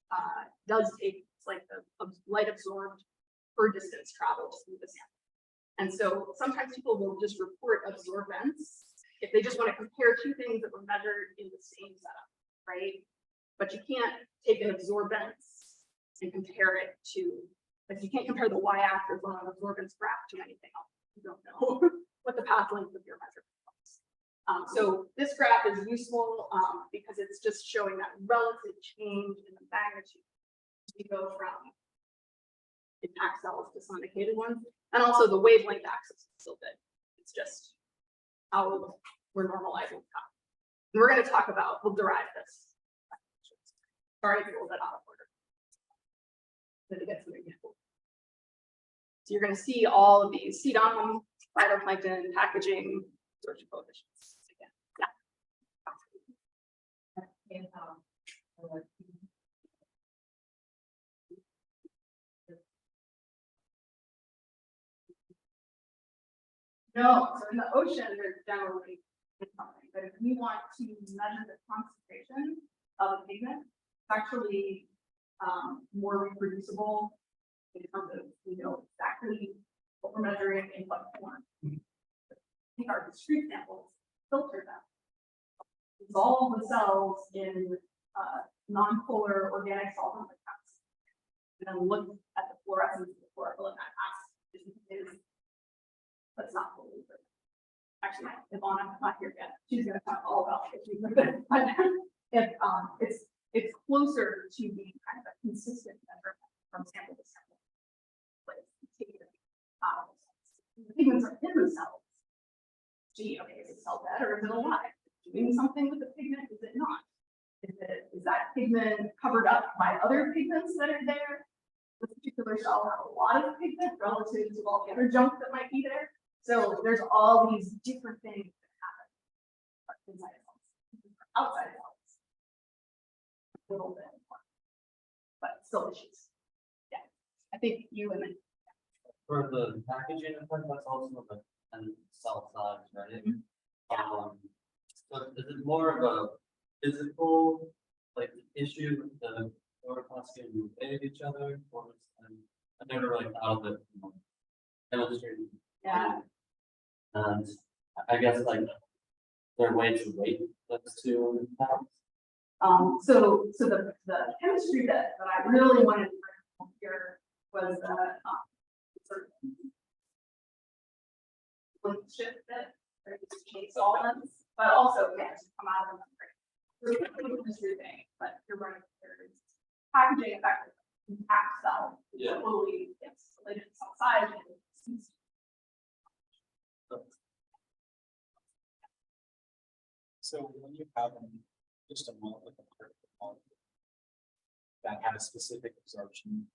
does take, it's like the light absorbed per distance traveled through the sample. And so sometimes people will just report absorbance if they just want to compare two things that were measured in the same setup, right? But you can't take an absorbance and compare it to, like you can't compare the y-axis on an absorbance graph to anything else. You don't know what the path length of your measurement was. So this graph is useful because it's just showing that relative change in the magnitude. We go from intact cells to sonicated ones, and also the wavelength axis is still good. It's just how we're normalizing time. And we're going to talk about, we'll derive this. Sorry if you're a little bit out of order. To get some examples. So you're going to see all of these CDOM, phytoplankton, packaging, absorption coefficients. Again. Yeah. No, so in the ocean, there's generally something, but if we want to measure the concentration of a pigment, it's actually more reproducible in terms of we know exactly what we're measuring in what form. Take our discrete samples, filter them, dissolve the cells in non-polar organic solvent like that, and then look at the fluorescence of the chlorophyll in that acid. That's not fully true. Actually, Ivana's not here yet. She's going to talk all about it. If it's closer to being kind of a consistent measurement from sample to sample. But the pigments are in the cells. Gee, okay, is it cell dead or is it alive? Doing something with the pigment? Is it not? Is that pigment covered up by other pigments that are there? This particular cell has a lot of pigment relative to all the other junk that might be there. So there's all these different things that happen inside cells, outside cells. A little bit more, but still issues. Yeah, I think you and then. For the packaging, that's also the cell size, right? So is it more of a physical like issue with the fluorescence and each other, or I never really thought of it demonstrating. Yeah. And I guess like there are ways to rate those two tabs. So the chemistry that I really wanted to bring home here was sort of relationship that change solvents, but also yes, come out of the chemistry thing. But you're right, there's packaging effect impact cell. Yeah. Totally gets related to cell size. So when you have just a molecule, like a particle molecule that has specific absorption,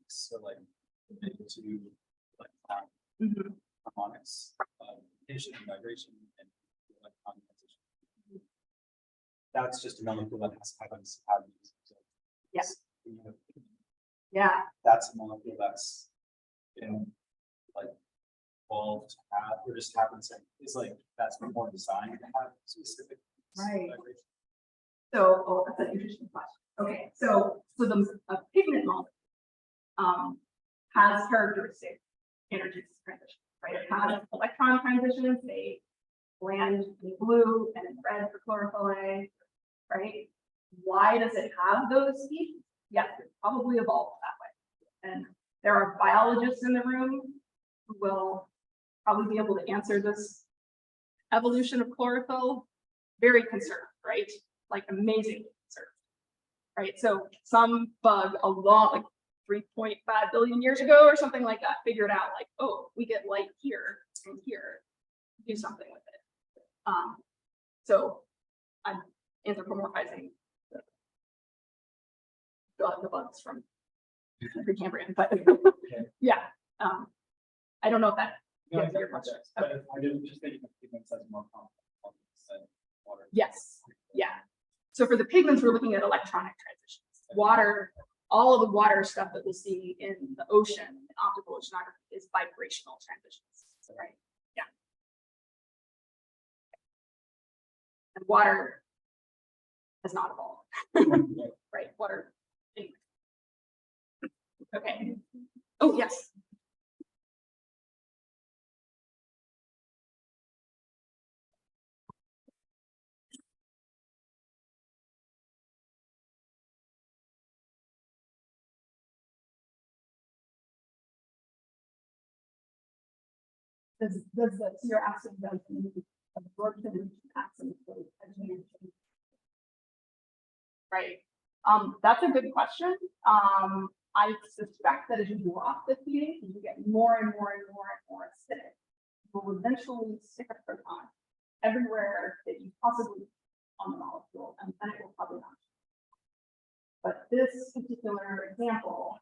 so like to like harmonics, emission and vibration, and electron transition. That's just a molecule that has these. Yes. You know, Yeah. that's a molecule that's like evolved to have, or just happens is like that's more designed to have specific Right. vibration. So, oh, that's an interesting question. Okay, so a pigment molecule has characteristic energy transition, right? It has electron transitions, they land in blue and in red for chlorophyll A, right? Why does it have those speeds? Yes, it probably evolved that way. And there are biologists in the room who will probably be able to answer this evolution of chlorophyll very conserved, right? Like amazingly conserved, right? So some bug a lot, like 3.5 billion years ago or something like that, figured out like, oh, we get light here and here, do something with it. So I'm anthropomorphizing the bugs from Precambrian, but yeah, I don't know if that No, gets your question. but I didn't just think of pigments as more complex than water. Yes, yeah. So for the pigments, we're looking at electronic transitions. Water, all of the water stuff that we see in the ocean, optical oceanography, is vibrational transitions, right? Yeah. And water has not evolved, right? Water. Anyway. Okay. Oh, yes. Does the your acid does the absorption acid right? That's a good question. I suspect that as you drop the pH, as you get more and more and more and more acidic, you will eventually stick a proton everywhere that you possibly on the molecule, and then it will probably not. But this particular example,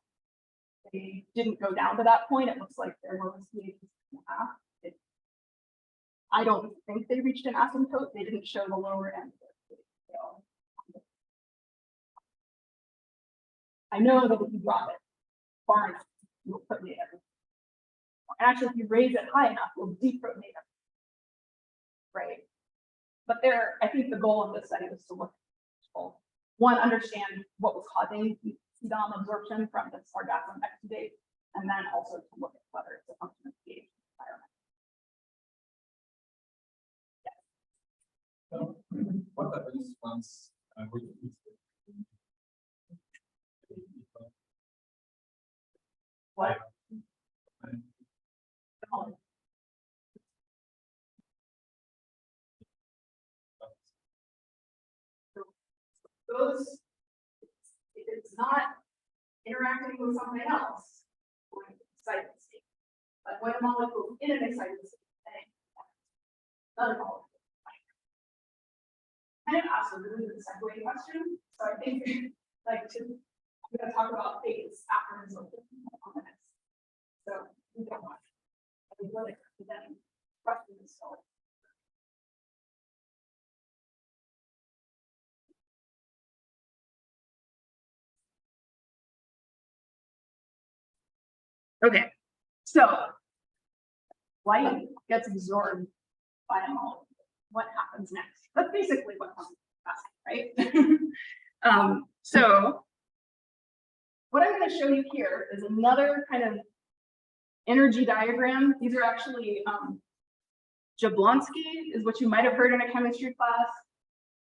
they didn't go down to that point. It looks like their lowest pH is 2.5. I don't think they reached an asymptote. They didn't show the lower end of the scale. I know that if you drop it far enough, you'll protonate everything. Actually, if you raise it high enough, you'll deprotonate everything. Right? But I think the goal of this study was to look at one, understand what was causing CDOM absorption from this orgasm exudate, and then also to look at whether it's a function of pH environment. What are the response? What? Those, if it's not interacting with something else, we're in excited state. But when a molecule is in an excited state, another molecule. Kind of asked a really good segue question. So I think I'm going to talk about phase after absorption on the next. So we don't want to really then question this solve. Okay, so light gets absorbed by a molecule. What happens next? That's basically what I'm asking, right? So what I'm going to show you here is another kind of energy diagram. These are actually Jablonski is what you might have heard in a chemistry class.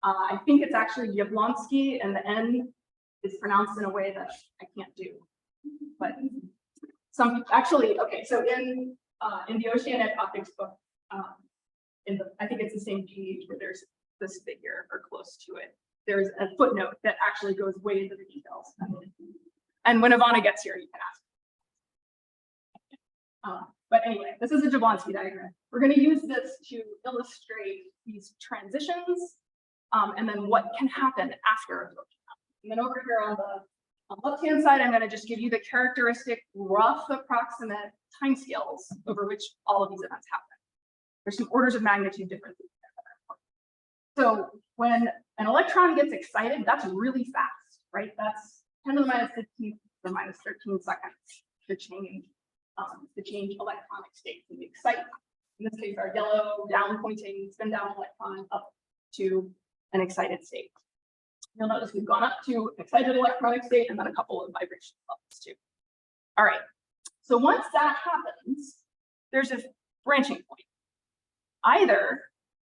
I think it's actually Jablonski, and the N is pronounced in a way that I can't do. But actually, okay, so in the Oceanic Optics book, I think it's the same page where there's this figure or close to it. There's a footnote that actually goes way into the details. And when Ivana gets here, you can ask. But anyway, this is a Jablonski diagram. We're going to use this to illustrate these transitions and then what can happen after absorption. And then over here on the left-hand side, I'm going to just give you the characteristic rough approximate timescales over which all of these events happen. There's some orders of magnitude differences. So when an electron gets excited, that's really fast, right? That's 10 to the minus 15 to the minus 13 seconds to change electronic state. And the excite, in this case, our yellow down pointing spin down electron up to an excited state. You'll notice we've gone up to excited electronic state and then a couple of vibration levels too. All right, so once that happens, there's a branching point. Either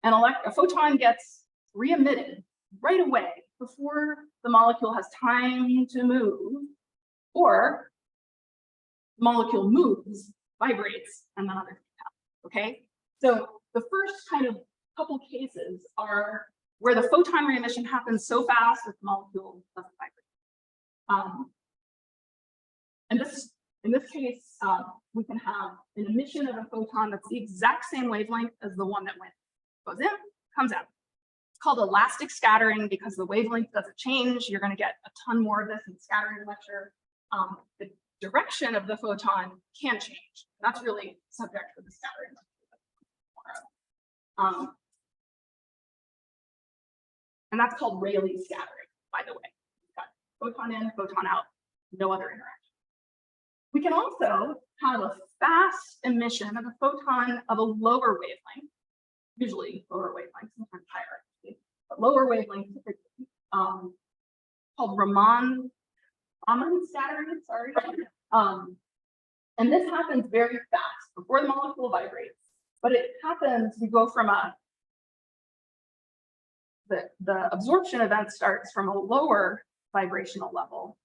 a photon gets re-emitted right away before the molecule has time to move, or the molecule moves, vibrates, and then other things happen, okay? So the first kind of couple cases are where the photon re-emission happens so fast that the molecule doesn't vibrate. And in this case, we can have an emission of a photon that's the exact same wavelength as the one that goes in, comes out. It's called elastic scattering because the wavelength doesn't change. You're going to get a ton more of this in the scattering lecture. The direction of the photon can change. That's really subject to the scattering lecture. And that's called Rayleigh scattering, by the way. We've got photon in, photon out, no other interaction. We can also have a fast emission of a photon of a lower wavelength, usually lower wavelength, sometimes higher, actually, but lower wavelength typically, called Raman scattering, sorry. And this happens very fast before the molecule vibrates, but it happens, we go from the absorption event starts from a lower vibrational level,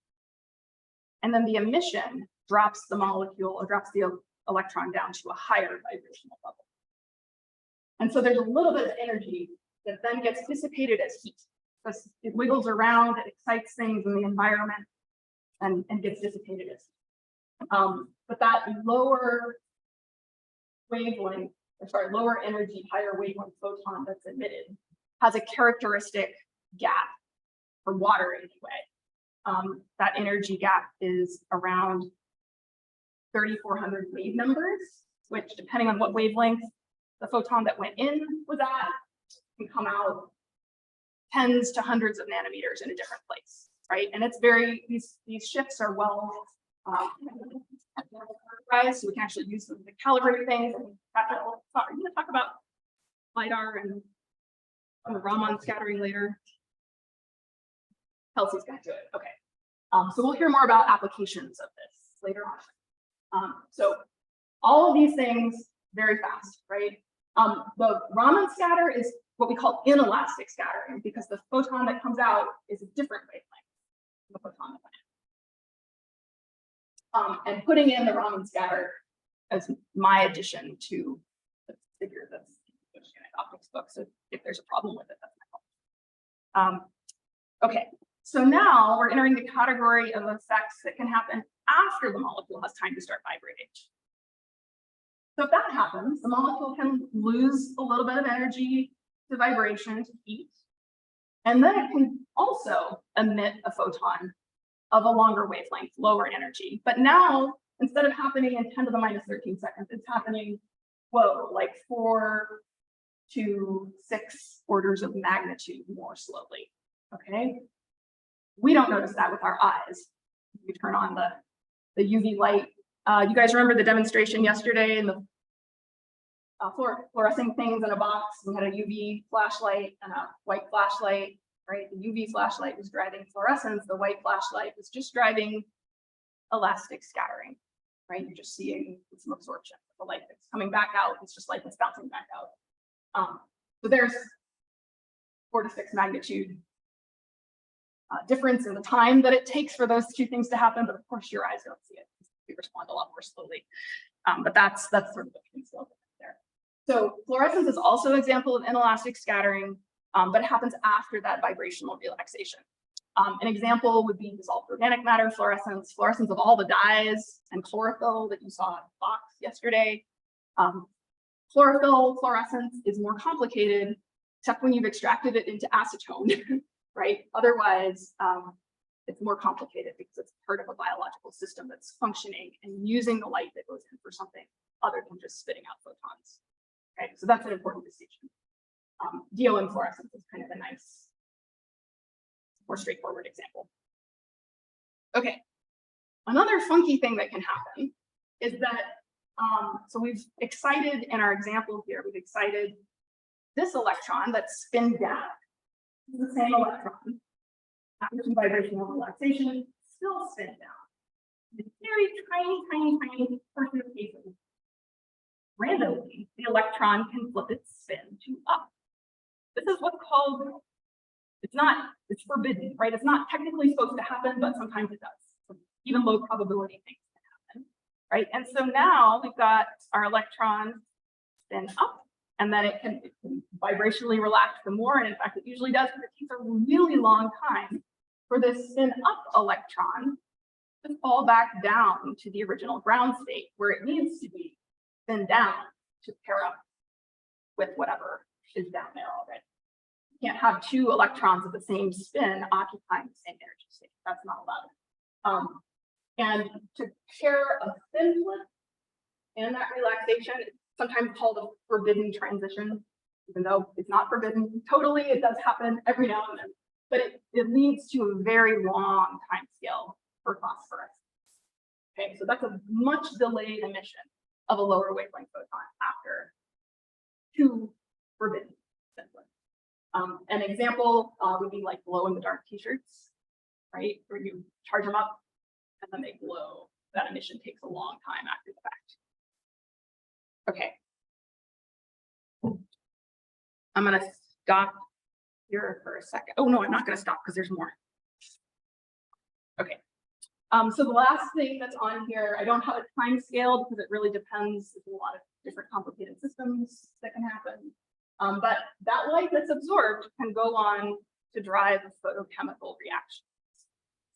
and then the emission drops the molecule or drops the electron down to a higher vibrational level. And so there's a little bit of energy that then gets dissipated as heat. It wiggles around, it excites things in the environment and gets dissipated as heat. But that lower wavelength, lower energy, higher wavelength photon that's emitted has a characteristic gap for water anyway. That energy gap is around 3,400 wave numbers, which depending on what wavelength the photon that went in was at, can come out tens to hundreds of nanometers in a different place, right? And it's these shifts are well categorized, so we can actually use them to calibrate things. And are you going to talk about LiDAR and Raman scattering later? Kelsey's going to do it. Okay. So we'll hear more about applications of this later on. So all of these things very fast, right? The Raman scatter is what we call inelastic scattering because the photon that comes out is a different wavelength than the photon that went in. And putting in the Raman scatter as my addition to the figure that's in the optics book. So if there's a problem with it, that's my fault. Okay, so now we're entering the category of effects that can happen after the molecule has time to start vibrating. So if that happens, the molecule can lose a little bit of energy to vibration, to heat, and then it can also emit a photon of a longer wavelength, lower energy. But now, instead of happening in 10 to the minus 13 seconds, it's happening, like 4 to 6 orders of magnitude more slowly, okay? We don't notice that with our eyes. We turn on the UV light. You guys remember the demonstration yesterday and the fluorescing things in a box? We had a UV flashlight and a white flashlight, right? The UV flashlight was driving fluorescence. The white flashlight was just driving elastic scattering. right? You're just seeing some absorption. The light that's coming back out, it's just light that's bouncing back out. So there's 4 to 6 magnitude difference in the time that it takes for those two things to happen, but of course your eyes don't see it. We respond a lot more slowly. But that's sort of the scale there. So fluorescence is also an example of inelastic scattering, but it happens after that vibrational relaxation. An example would be dissolved organic matter fluorescence, fluorescence of all the dyes and chlorophyll that you saw in the box yesterday. Chlorophyll fluorescence is more complicated, except when you've extracted it into acetone, right? Otherwise, it's more complicated because it's part of a biological system that's functioning and using the light that goes in for something other than just spitting out photons. Okay, so that's an important distinction. DOM fluorescence is kind of a nice, more straightforward example. Okay, another funky thing that can happen is that, so we've excited in our example here, we've excited this electron that's spin down. This is the same electron. After some vibrational relaxation, still spin down. It's very tiny portion of cases. Randomly, the electron can flip its spin to up. This is what's called, it's forbidden, right? It's not technically supposed to happen, but sometimes it does. So even low probability things can happen, right? And so now we've got our electron spin up, and then it can vibrationally relax some more. And in fact, it usually does, because it takes a really long time for this spin up electron to fall back down to the original ground state where it needs to be spin down to pair up with whatever is down there already. You can't have 2 electrons of the same spin occupying the same energy state. That's not allowed. And to pair a spin flip in that relaxation, it's sometimes called a forbidden transition, even though it's not forbidden totally. It does happen every now and then, but it leads to a very long time scale for phosphorescence. Okay, so that's a much delayed emission of a lower wavelength photon after 2 forbidden spin flips. An example would be like glow in the dark t-shirts, right? Where you charge them up and then they glow. That emission takes a long time after the fact. Okay. I'm going to stop here for a second. Oh, no, I'm not going to stop because there's more. Okay. So the last thing that's on here, I don't have a time scale because it really depends. There's a lot of different complicated systems that can happen. But that light that's absorbed can go on to drive photochemical reactions.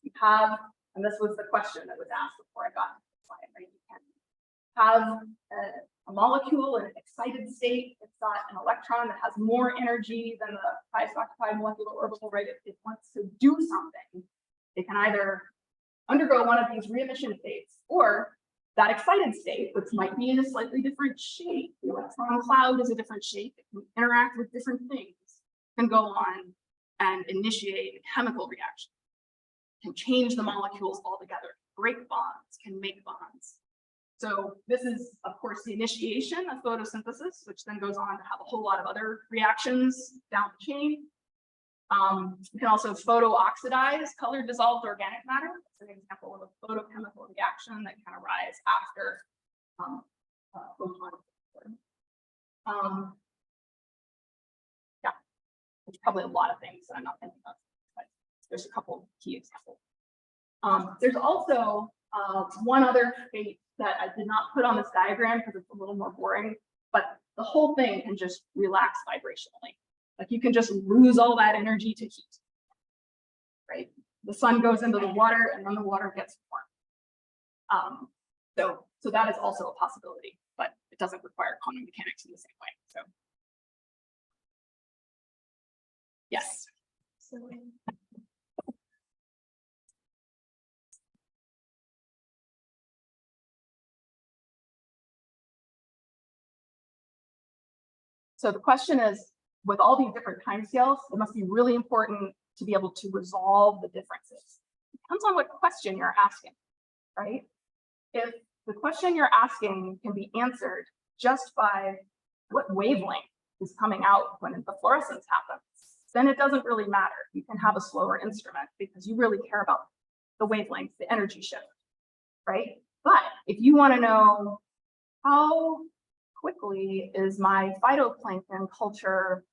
You have, and this was the question that was asked before I got to the slide, right? You can have a molecule in an excited state. It's got an electron that has more energy than the highest occupied molecular orbital, right? It wants to do something. It can either undergo one of these re-emission states, or that excited state, which might be in a slightly different shape. The electron cloud is a different shape. It can interact with different things, can go on and initiate a chemical reaction, can change the molecules altogether, break bonds, can make bonds. So this is, of course, the initiation of photosynthesis, which then goes on to have a whole lot of other reactions down the chain. You can also photo-oxidize colored dissolved organic matter. That's an example of a photochemical reaction that can arise after photon. Yeah, there's probably a lot of things that I'm not thinking of, but there's a couple of key examples. There's also one other fate that I did not put on this diagram because it's a little more boring, but the whole thing can just relax vibrationally. Like you can just lose all that energy to heat, right? The sun goes into the water and then the water gets warm. So that is also a possibility, but it doesn't require quantum mechanics in the same way. So yes. So the question is, with all these different timescales, it must be really important to be able to resolve the differences. It depends on what question you're asking, right? If the question you're asking can be answered just by what wavelength is coming out when the fluorescence happens, then it doesn't really matter. You can have a slower instrument because you really care about the wavelength, the energy shift, right? But if you want to know how quickly is my phytoplankton culture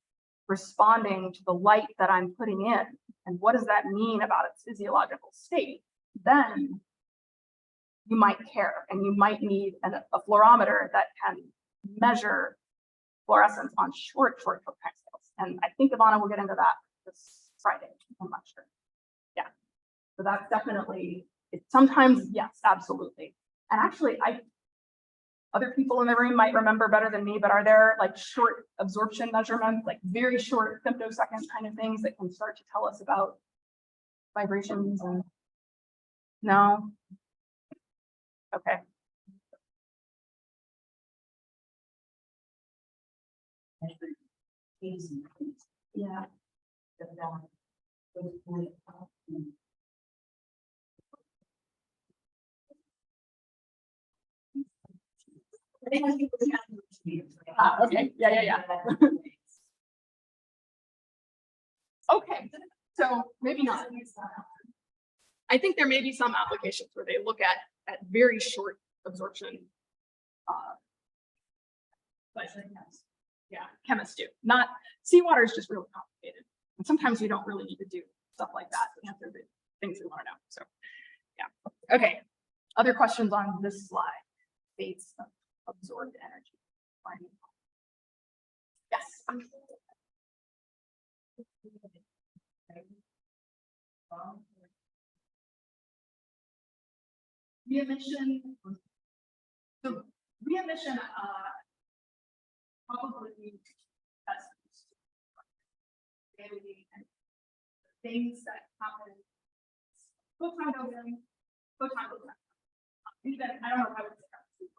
responding to the light that I'm putting in, and what does that mean about its physiological state, then you might care, and you might need a fluorometer that can measure fluorescence on short time scales. And I think Ivana will get into that this Friday. I'm not sure. Yeah. So that's definitely, sometimes, yes, absolutely. And actually, other people in the room might remember better than me, but are there like short absorption measurements, like very short femtosecond kind of things that can start to tell us about vibrations? And no? Okay. Yeah. Okay. Yeah. Okay. So maybe not. I think there may be some applications where they look at very short absorption. But yeah, chemists do. Not seawater is just really complicated. And sometimes we don't really need to do stuff like that to answer the things we want to know. So yeah. Okay. Other questions on this slide? States of absorbed energy. Yes. Re-emission. So re-emission probably things that happen. Photon goes in, photon goes out. Even I don't know how to describe it.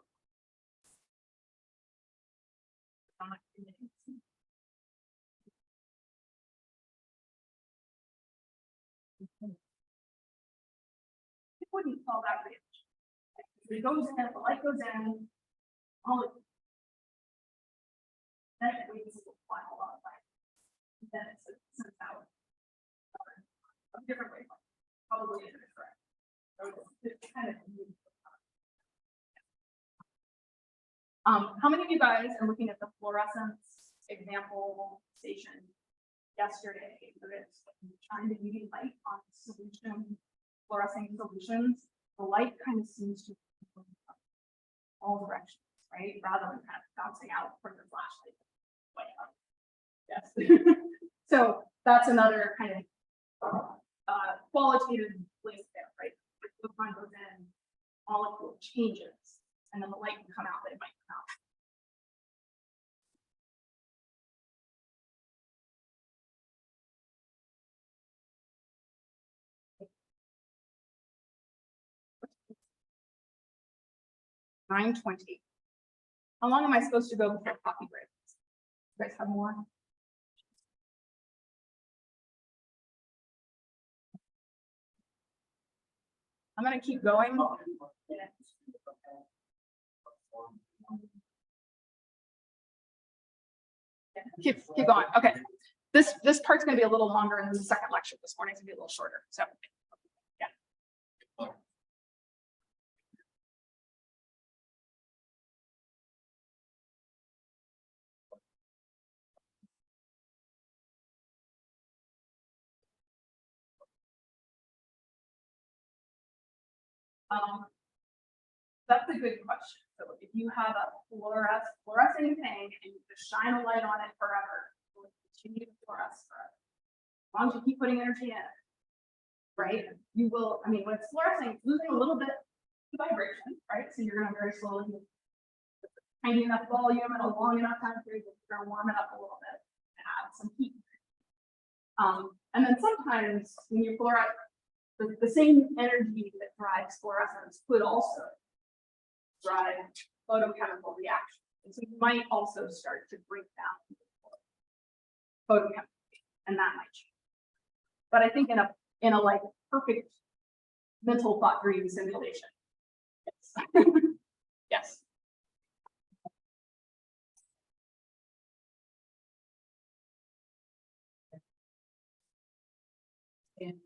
It wouldn't fall that rich. It goes in, the light goes in, all of it. Then it waits a while, a lot of time. Then it's sent out. A different way, probably isn't correct. So it's kind of how many of you guys are looking at the fluorescence example station yesterday? It's trying to use light on solution, fluorescing solutions. The light kind of seems to be all directions, right? Rather than kind of bouncing out from the flashlight. Yes. So that's another kind of qualitative link there, right? If the photon goes in, molecule changes, and then the light can come out, but it might come out. $9:20. How long am I supposed to go before coffee break? You guys have more? I'm gonna keep going. Keep going. Okay. This part's gonna be a little longer, and then the second lecture this morning's gonna be a little shorter. So yeah. That's a good question. So if you have a fluorescing thing and you just shine a light on it forever, it will continue to fluoresce forever. As long as you keep putting energy in, right? You will, I mean, when it's fluorescing, it's losing a little bit of vibration, right? So you're gonna very slowly, tiny enough volume and a long enough time period, you're gonna warm it up a little bit and add some heat. And then sometimes when you fluoresce, the same energy that drives fluorescence could also drive photochemical reaction. And so you might also start to break down photochemically, and that might change. But I think in a like perfect mental thought dream simulation. Yes. Yes.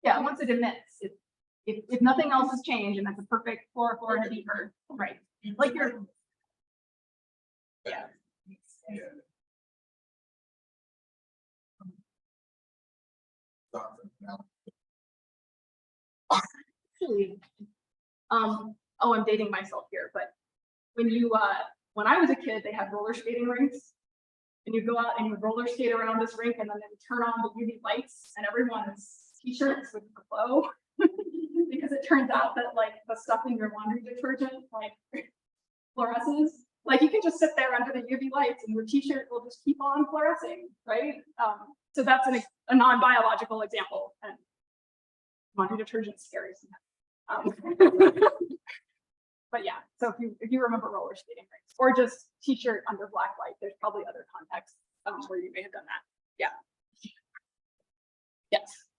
Yeah, once it emits, if nothing else has changed, and that's a perfect fluorofluorine beaker, right? Like your, yeah. Actually, oh, I'm dating myself here, but when when I was a kid, they had roller skating rinks. And you go out and you roller skate around this rink, and then they would turn on the UV lights, and everyone's t-shirts would glow. Because it turns out that like the stuff in your laundry detergent like fluoresces. Like you can just sit there under the UV lights and your t-shirt will just keep on fluorescing, right? So that's a non-biological example, and laundry detergent's scary sometimes. But yeah, so if you remember roller skating rinks or just t-shirt under black light, there's probably other contexts where you may have done that. Yeah. Yes.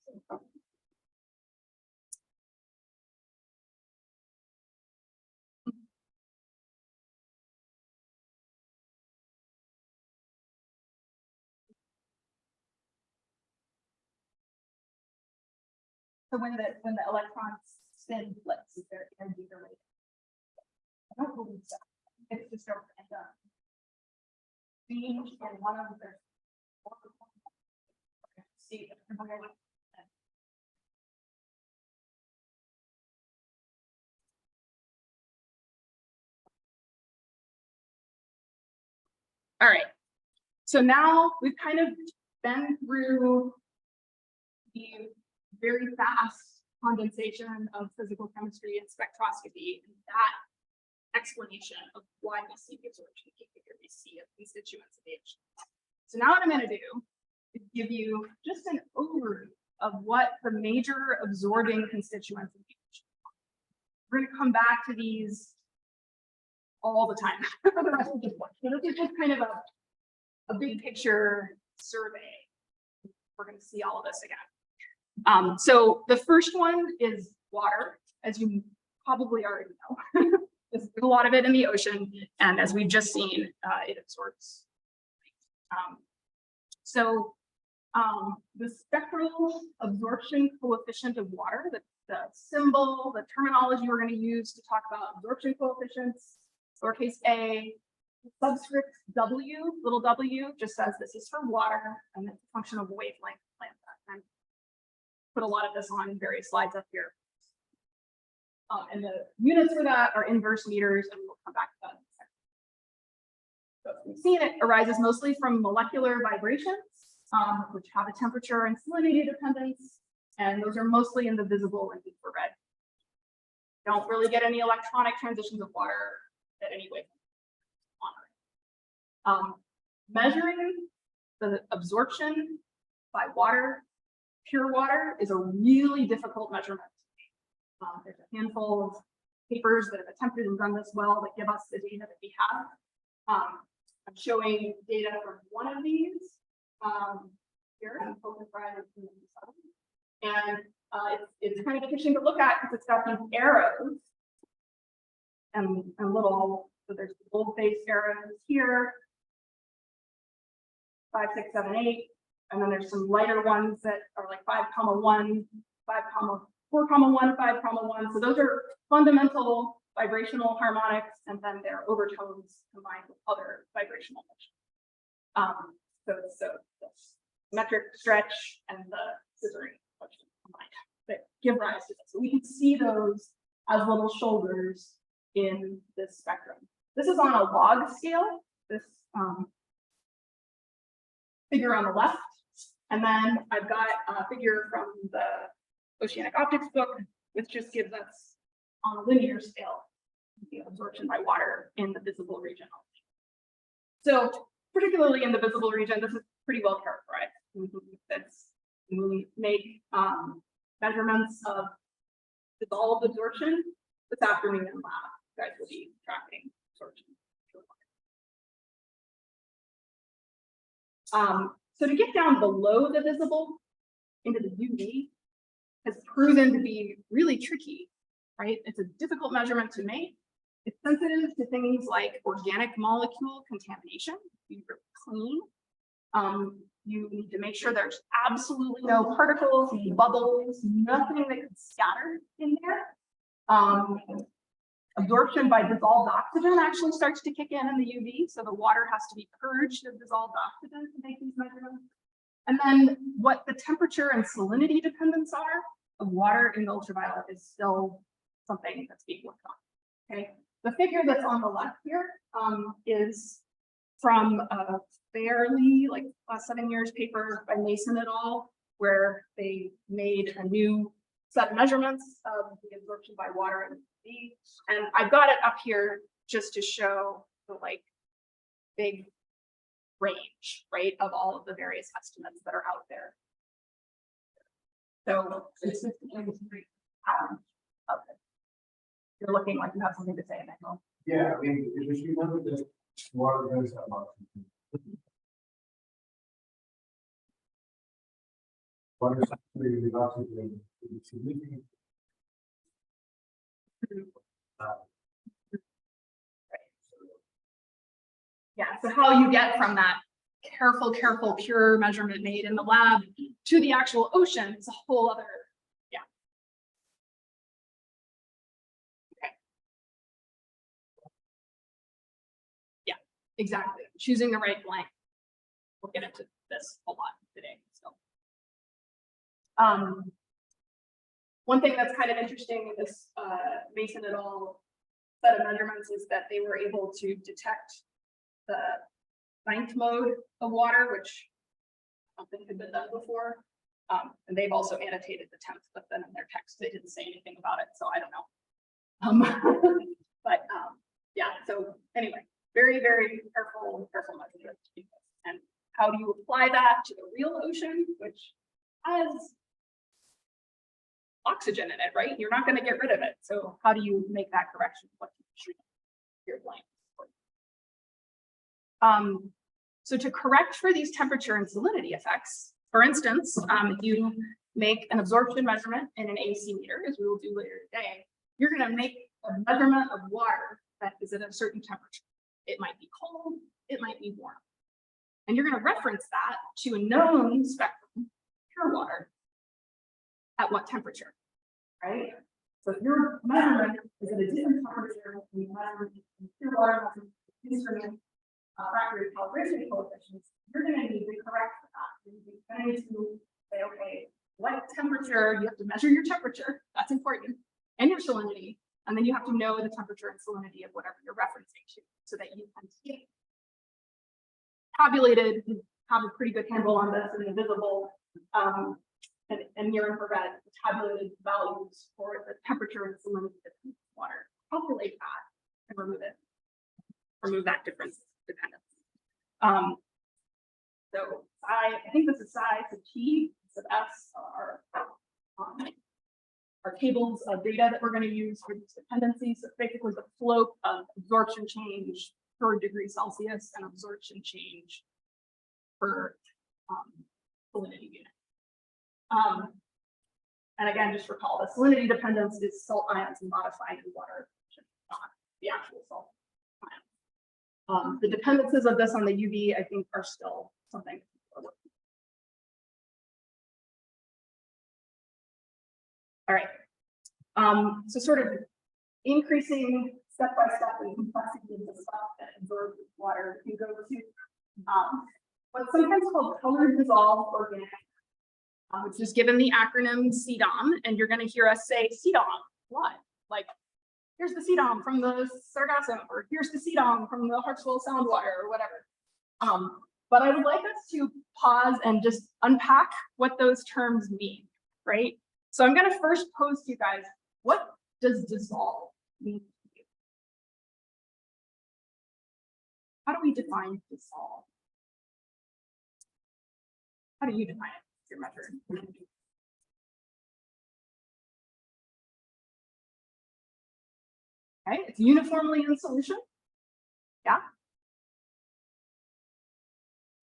So when the electrons spin flips, is there energy related? I don't believe so. It's just a change in one of the see. All right. So now we've kind of been through the very fast condensation of physical chemistry and spectroscopy, and that explanation of why we see the absorption behavior we see of constituents of the ocean. So now what I'm going to do is give you just an overview of what the major absorbing constituents of the ocean are. We're going to come back to these all the time for the rest of the course. So this is just kind of a big picture survey. We're going to see all of this again. So the first one is water, as you probably already know. There's a lot of it in the ocean, and as we've just seen, it absorbs. The spectral absorption coefficient of water, the symbol, the terminology we're going to use to talk about absorption coefficients, lowercase a, subscript W, little w, just says this is for water, and it's a function of wavelength. I put a lot of this on various slides up here. And the units for that are inverse meters, and we'll come back to that in a second. So we've seen it arises mostly from molecular vibrations, which have a temperature and salinity dependence, and those are mostly in the visible and infrared. Don't really get any electronic transitions of water at any way. Measuring the absorption by water, pure water, is a really difficult measurement. There's a handful of papers that have attempted and done this well that give us the data that we have. I'm showing data from one of these here, and it's kind of interesting to look at because it's got these arrows and little, so there's bold-faced arrows here, 5, 6, 7, 8, and then there's some lighter ones that are like 5,1, 4,1, 5,1. So those are fundamental vibrational harmonics, and then their overtones combined with other vibrational motion. So the metric stretch and the scissoring motion combined that give rise to this. So we can see those as little shoulders in this spectrum. This is on a log scale, this figure on the left. And then I've got a figure from the Oceanic Optics book, which just gives us on a linear scale the absorption by water in the visible region. So particularly in the visible region, this is pretty well characterized. We make measurements of dissolved absorption this afternoon in lab. You guys will be tracking absorption. So to get down below the visible into the UV has proven to be really tricky, right? It's a difficult measurement to make. It's sensitive to things like organic molecule contamination, be really clean. You need to make sure there's absolutely no particles, bubbles, nothing that could scatter in there. Absorption by dissolved oxygen actually starts to kick in the UV, so the water has to be purged of dissolved oxygen to make these measurements. And then what the temperature and salinity dependence are of water in the ultraviolet is still something that's being worked on. Okay, the figure that's on the left here is from a fairly like last 7 years paper by Mason et al., where they made a new set of measurements of the absorption by water and UV. And I've got it up here just to show the like big range, right, of all of the various estimates that are out there. So this is the of it. You're looking like you have something to say, Michael. Yeah, I mean, if you remember that water does have oxygen. Water saturated with oxygen is significant. Yeah, so how you get from that careful, pure measurement made in the lab to the actual ocean is a whole other, yeah. Okay. Yeah, exactly. Choosing the right blank. We'll get into this a lot today. So, one thing that's kind of interesting in this Mason et al. Set of measurements is that they were able to detect the 9th mode of water, which I don't think had been done before. And they've also annotated the 10th, but then in their text, they didn't say anything about it. So I don't know. Yeah, so anyway, very careful measurement. And how do you apply that to the real ocean, which has oxygen in it, right? You're not going to get rid of it. So how do you make that correction? What should your blank? So to correct for these temperature and salinity effects, for instance, if you make an absorption measurement in an AC meter, as we will do later today, you're going to make a measurement of water that is at a certain temperature. It might be cold, it might be warm. And you're going to reference that to a known spectrum, pure water, at what temperature, right? So if your measurement is at a different temperature, you measure pure water instrument factory calibration coefficients, you're going to need to correct for that. You're going to need to say, okay, what temperature, you have to measure your temperature, that's important, and your salinity, and then you have to know the temperature and salinity of whatever you're referencing to, so that you can see tabulated, you have a pretty good handle on this and invisible and near infrared tabulated values for the temperature and salinity of the water. Calculate that and remove that difference dependence. So I think this is psi, so T, sub S are tables of data that we're going to use for these dependencies. So basically the slope of absorption change per degree Celsius and absorption change per salinity unit. And again, just recall the salinity dependence is salt ions modified in water, not the actual salt ions. The dependencies of this on the UV, I think, are still something. All right. So sort of increasing step by step in complexity of the stuff that absorbs water. You go to what's sometimes called colored dissolved organic, which is given the acronym CDOM, and you're going to hear us say CDOM. What? Like, here's the CDOM from the Sargasso, or here's the CDOM from the Hartsville Sound water, or whatever. But I would like us to pause and just unpack what those terms mean, right? So I'm going to first pose to you guys, what does dissolve mean to you? How do we define dissolve? How do you define it? Your measure. Okay, it's uniformly in solution. Yeah.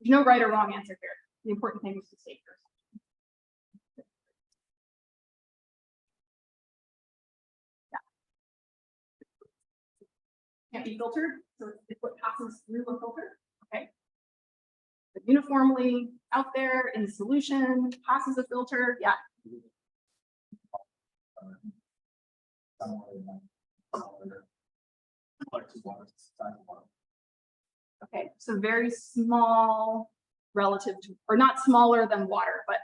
There's no right or wrong answer here. The important thing is to stay first. Can't be filtered, so it's what passes through a filter, okay? But uniformly out there in solution, passes a filter, yeah. Okay, so very small relative to, or not smaller than water, but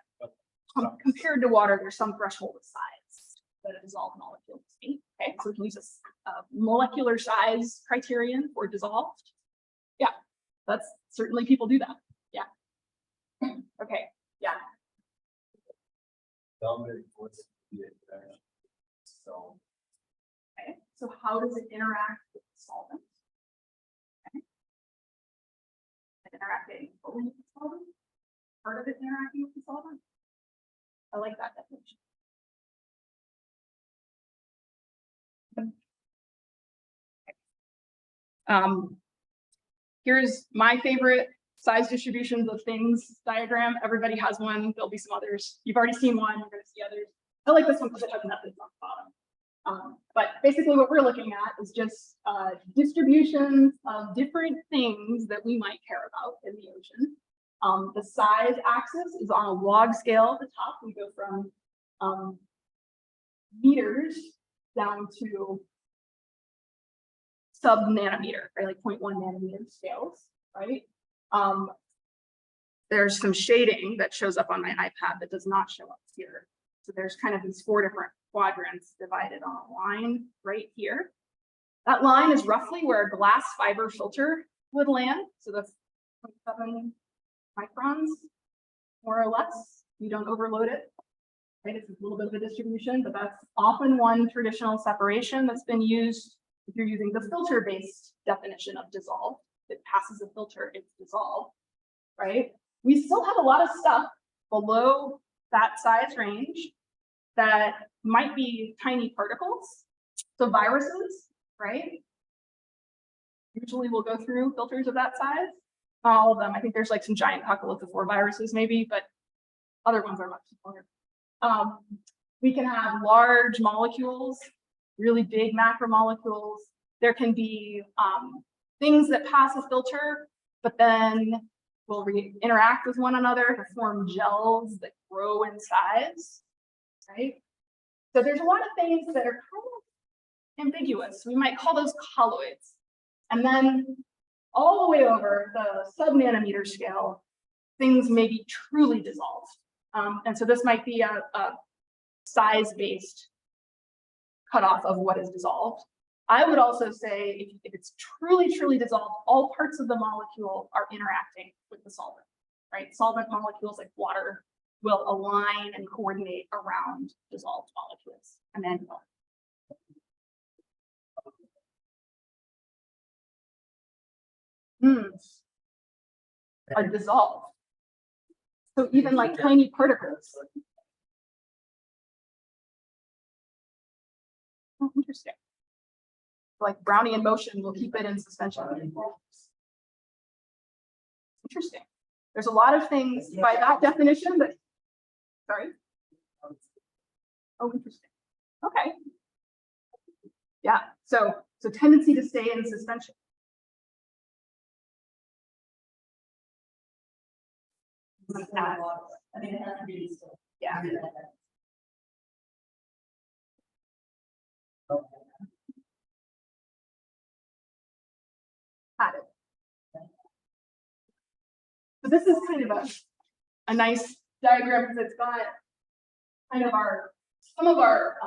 compared to water, there's some threshold of size that a dissolved molecule must meet. Okay, so we can use a molecular size criterion for dissolved. Yeah, that's certainly people do that. Yeah. Okay, yeah. Okay, so how does it interact with the solvent? Okay. It interacting fully with the solvent? Part of it interacting with the solvent? I like that definition. Here's my favorite size distributions of things diagram. Everybody has one. There'll be some others. You've already seen one. You're going to see others. I like this one because it has methods on the bottom. But basically what we're looking at is just distributions of different things that we might care about in the ocean. The size axis is on a log scale at the top. We go from meters down to sub-nanometer, right? Like 0.1 nanometer scales, right? There's some shading that shows up on my iPad that does not show up here. So there's kind of these 4 different quadrants divided on a line right here. That line is roughly where a glass fiber filter would land. So that's 0.7 microns, more or less. You don't overload it, right? It's a little bit of a distribution, but that's often one traditional separation that's been used if you're using the filter-based definition of dissolved. It passes a filter, it's dissolved, right? We still have a lot of stuff below that size range that might be tiny particles. So viruses, right? Usually we'll go through filters of that size. Not all of them. I think there's like some giant coccolithophore viruses maybe, but other ones are much smaller. We can have large molecules, really big macromolecules. There can be things that pass a filter, but then will interact with one another to form gels that grow in size, right? So there's a lot of things that are kind of ambiguous. We might call those colloids. And then all the way over the sub-nanometer scale, things may be truly dissolved. And so this might be a size-based cutoff of what is dissolved. I would also say if it's truly, truly dissolved, all parts of the molecule are interacting with the solvent, right? Solvent molecules like water will align and coordinate around dissolved molecules. And then are dissolved. So even like tiny particles. Oh, interesting. Like Brownian in motion will keep it in suspension. Interesting. There's a lot of things by that definition that, sorry. Oh, interesting. Okay. Yeah, so tendency to stay in suspension. Yeah. Had it. So this is kind of a nice diagram because it's got kind of some of our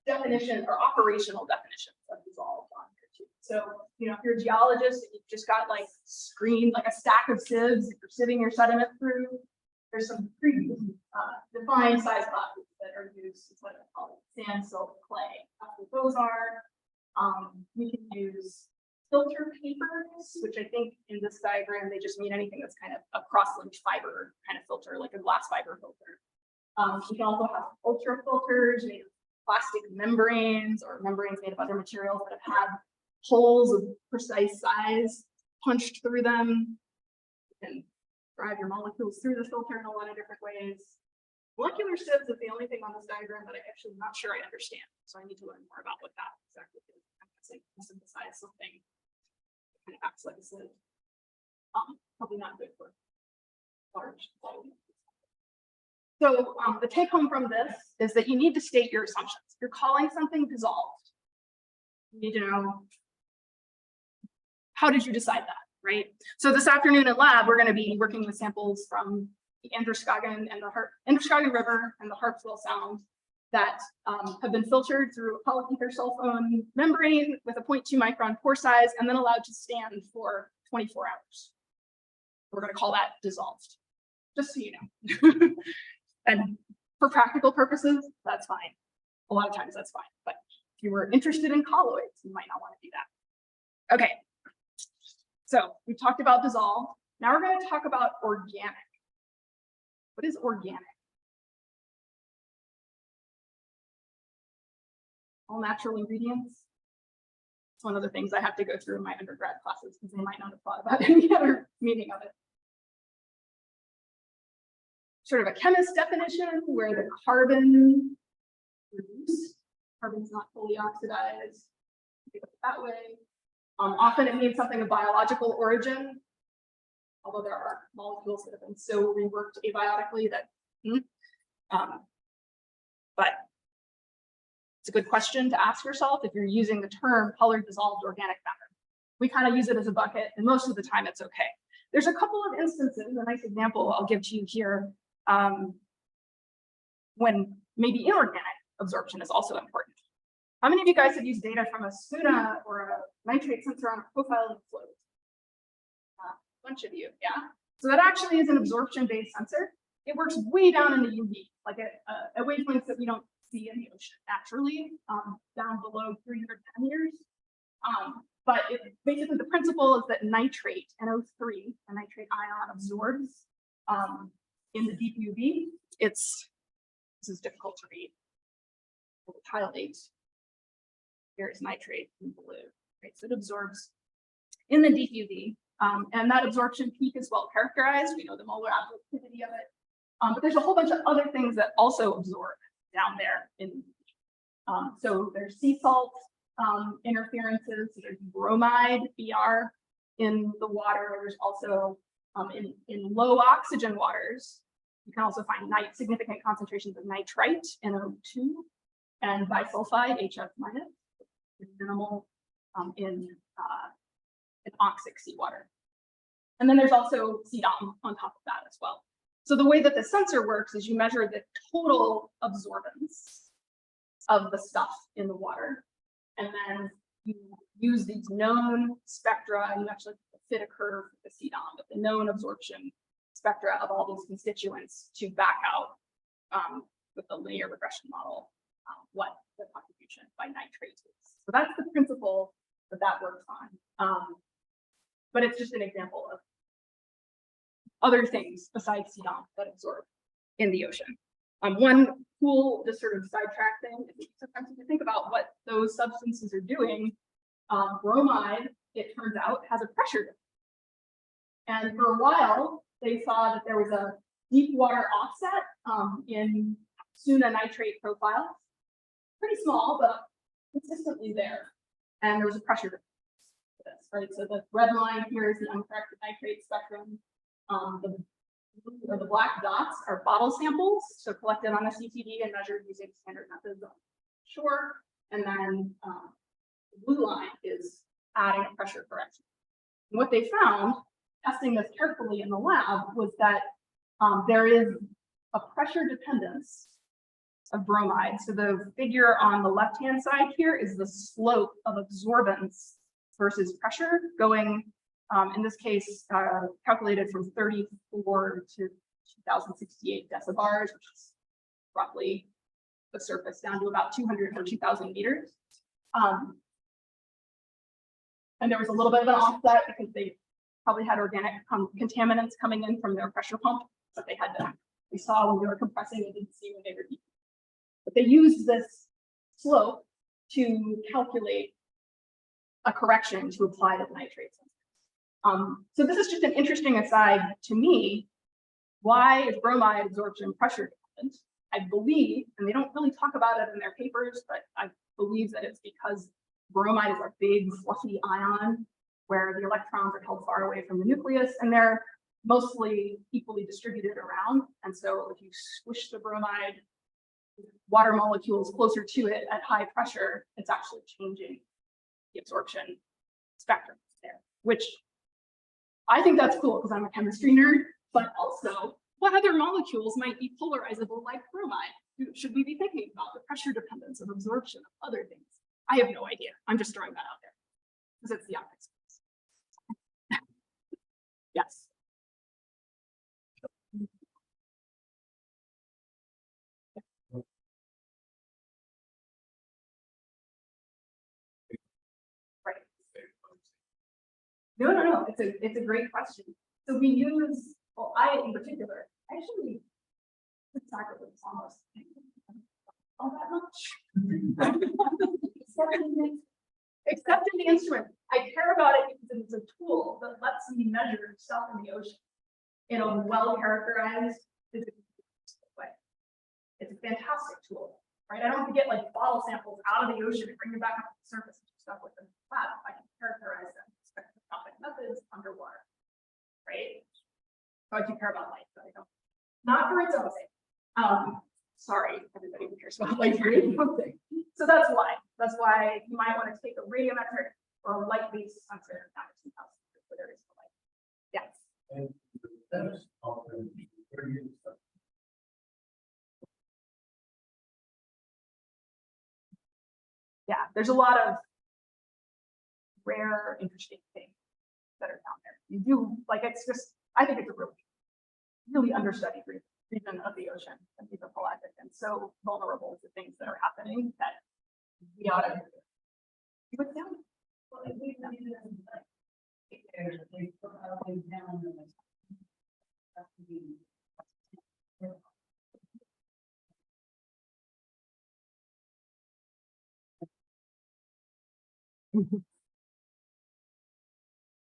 definitions or operational definitions of dissolved on here too. So, you know, if you're a geologist and you've just got like like a stack of sieves, if you're sieving your sediment through, there's some defined size classes that are used. It's what I call it, sand, silt, clay. That's what those are. We can use filter papers, which I think in this diagram, they just mean anything that's kind of a cross-linked fiber kind of filter, like a glass fiber filter. We can also have ultra filters made of plastic membranes or membranes made of other materials that have had holes of precise size punched through them. You can drive your molecules through the filter in a lot of different ways. Molecular sieves is the only thing on this diagram that I actually am not sure I understand. So I need to learn more about what that exactly is. I'm guessing synthesize something that kind of acts like a sieve. Probably not good for large volumes. So the take home from this is that you need to state your assumptions. You're calling something dissolved. You need to know, how did you decide that, right? So this afternoon in lab, we're going to be working with samples from the Androscoggin and the Androscoggin River and the Harpswell Sound that have been filtered through a polyether sulfone membrane with a 0.2 micron pore size and then allowed to stand for 24 hours. We're going to call that dissolved, just so you know. And for practical purposes, that's fine. A lot of times that's fine. But if you were interested in colloids, you might not want to do that. Okay. So we've talked about dissolved. Now we're going to talk about organic. What is organic? All natural ingredients. It's one of the things I have to go through in my undergrad classes because they might not have thought about any other meaning of it. Sort of a chemist definition where the carbon reduced, carbon's not fully oxidized, think of it that way. Often it means something of biological origin, although there are molecules that have been so reworked abiotically that, but it's a good question to ask yourself if you're using the term colored dissolved organic matter. We kind of use it as a bucket, and most of the time it's okay. There's a couple of instances, a nice example I'll give to you here, when maybe inorganic absorption is also important. How many of you guys have used data from a SUNA or a nitrate sensor on a profiling float? A bunch of you, yeah. So that actually is an absorption-based sensor. It works way down in the UV, like at wavelengths that we don't see in the ocean naturally, down below 300 nanometers. But basically the principle is that nitrate, NO3, a nitrate ion, absorbs in the deep UV. This is difficult to read. We'll highlight. Here is nitrate in blue, right? So it absorbs in the deep UV. And that absorption peak is well characterized. We know the molar absorptivity of it. But there's a whole bunch of other things that also absorb down there. So there's sea salt interferences, there's bromide, Br, in the water. There's also in low oxygen waters, you can also find significant concentrations of nitrite, NO2, and bisulfide, HF minus, minimal in oxic seawater. And then there's also CDOM on top of that as well. So the way that the sensor works is you measure the total absorbance of the stuff in the water. And then you use these known spectra, and you actually fit a curve with the CDOM, but the known absorption spectra of all these constituents to back out with the linear regression model what the contribution by nitrate is. So that's the principle that works on. But it's just an example of other things besides CDOM that absorb in the ocean. One cool, just sort of sidetrack thing, sometimes if you think about what those substances are doing, bromide, it turns out, has a pressure difference. And for a while, they saw that there was a deep water offset in SUNA nitrate profiles. Pretty small, but consistently there. And there was a pressure difference for this, right? So the red line here is the uncorrected nitrate spectrum. The black dots are bottle samples, so collected on a CTD and measured using standard methods on shore. And then the blue line is adding a pressure correction. And what they found, testing this carefully in the lab, was that there is a pressure dependence of bromide. So the figure on the left-hand side here is the slope of absorbance versus pressure going, in this case, calculated from 34 to 2068 decibars, which is roughly the surface down to about 200 or 2000 meters. And there was a little bit of an offset because they probably had organic contaminants coming in from their pressure pump, but we saw when we were compressing, they didn't see when they were deep. But they used this slope to calculate a correction to apply to the nitrate sensor. So this is just an interesting aside to me. Why is bromide absorption pressure dependent? I believe, and they don't really talk about it in their papers, but I believe that it's because bromide is a big fluffy ion where the electrons are held far away from the nucleus and they're mostly equally distributed around. And so if you squish the bromide water molecules closer to it at high pressure, it's actually changing the absorption spectrum there, which I think that's cool because I'm a chemistry nerd, but also what other molecules might be polarizable like bromide? Should we be thinking about the pressure dependence of absorption of other things? I have no idea. I'm just throwing that out there because it's the optics. Yes. Right. No. It's a great question. So we use, well, I in particular, actually, saccharoids almost all that much. Except in the instrument. I care about it because it's a tool that lets me measure stuff in the ocean in a well-characterized physical way. It's a fantastic tool, right? I don't have to get like bottle samples out of the ocean and bring them back up to the surface and do stuff with them. I can characterize them with spectroscopic methods underwater, right? So I do care about light, but I don't. Not for its own sake. Sorry, everybody who cares about light for its own sake. So that's why. That's why you might want to take a radiometric or a light-based sensor. Where there is no light. Yes. And that is often where you use them. Yeah, there's a lot of rare, interesting things that are down there. You do, like, it's just, I think it's a really understudied region of the ocean and the pelagic and so vulnerable to things that are happening that we ought to do it down.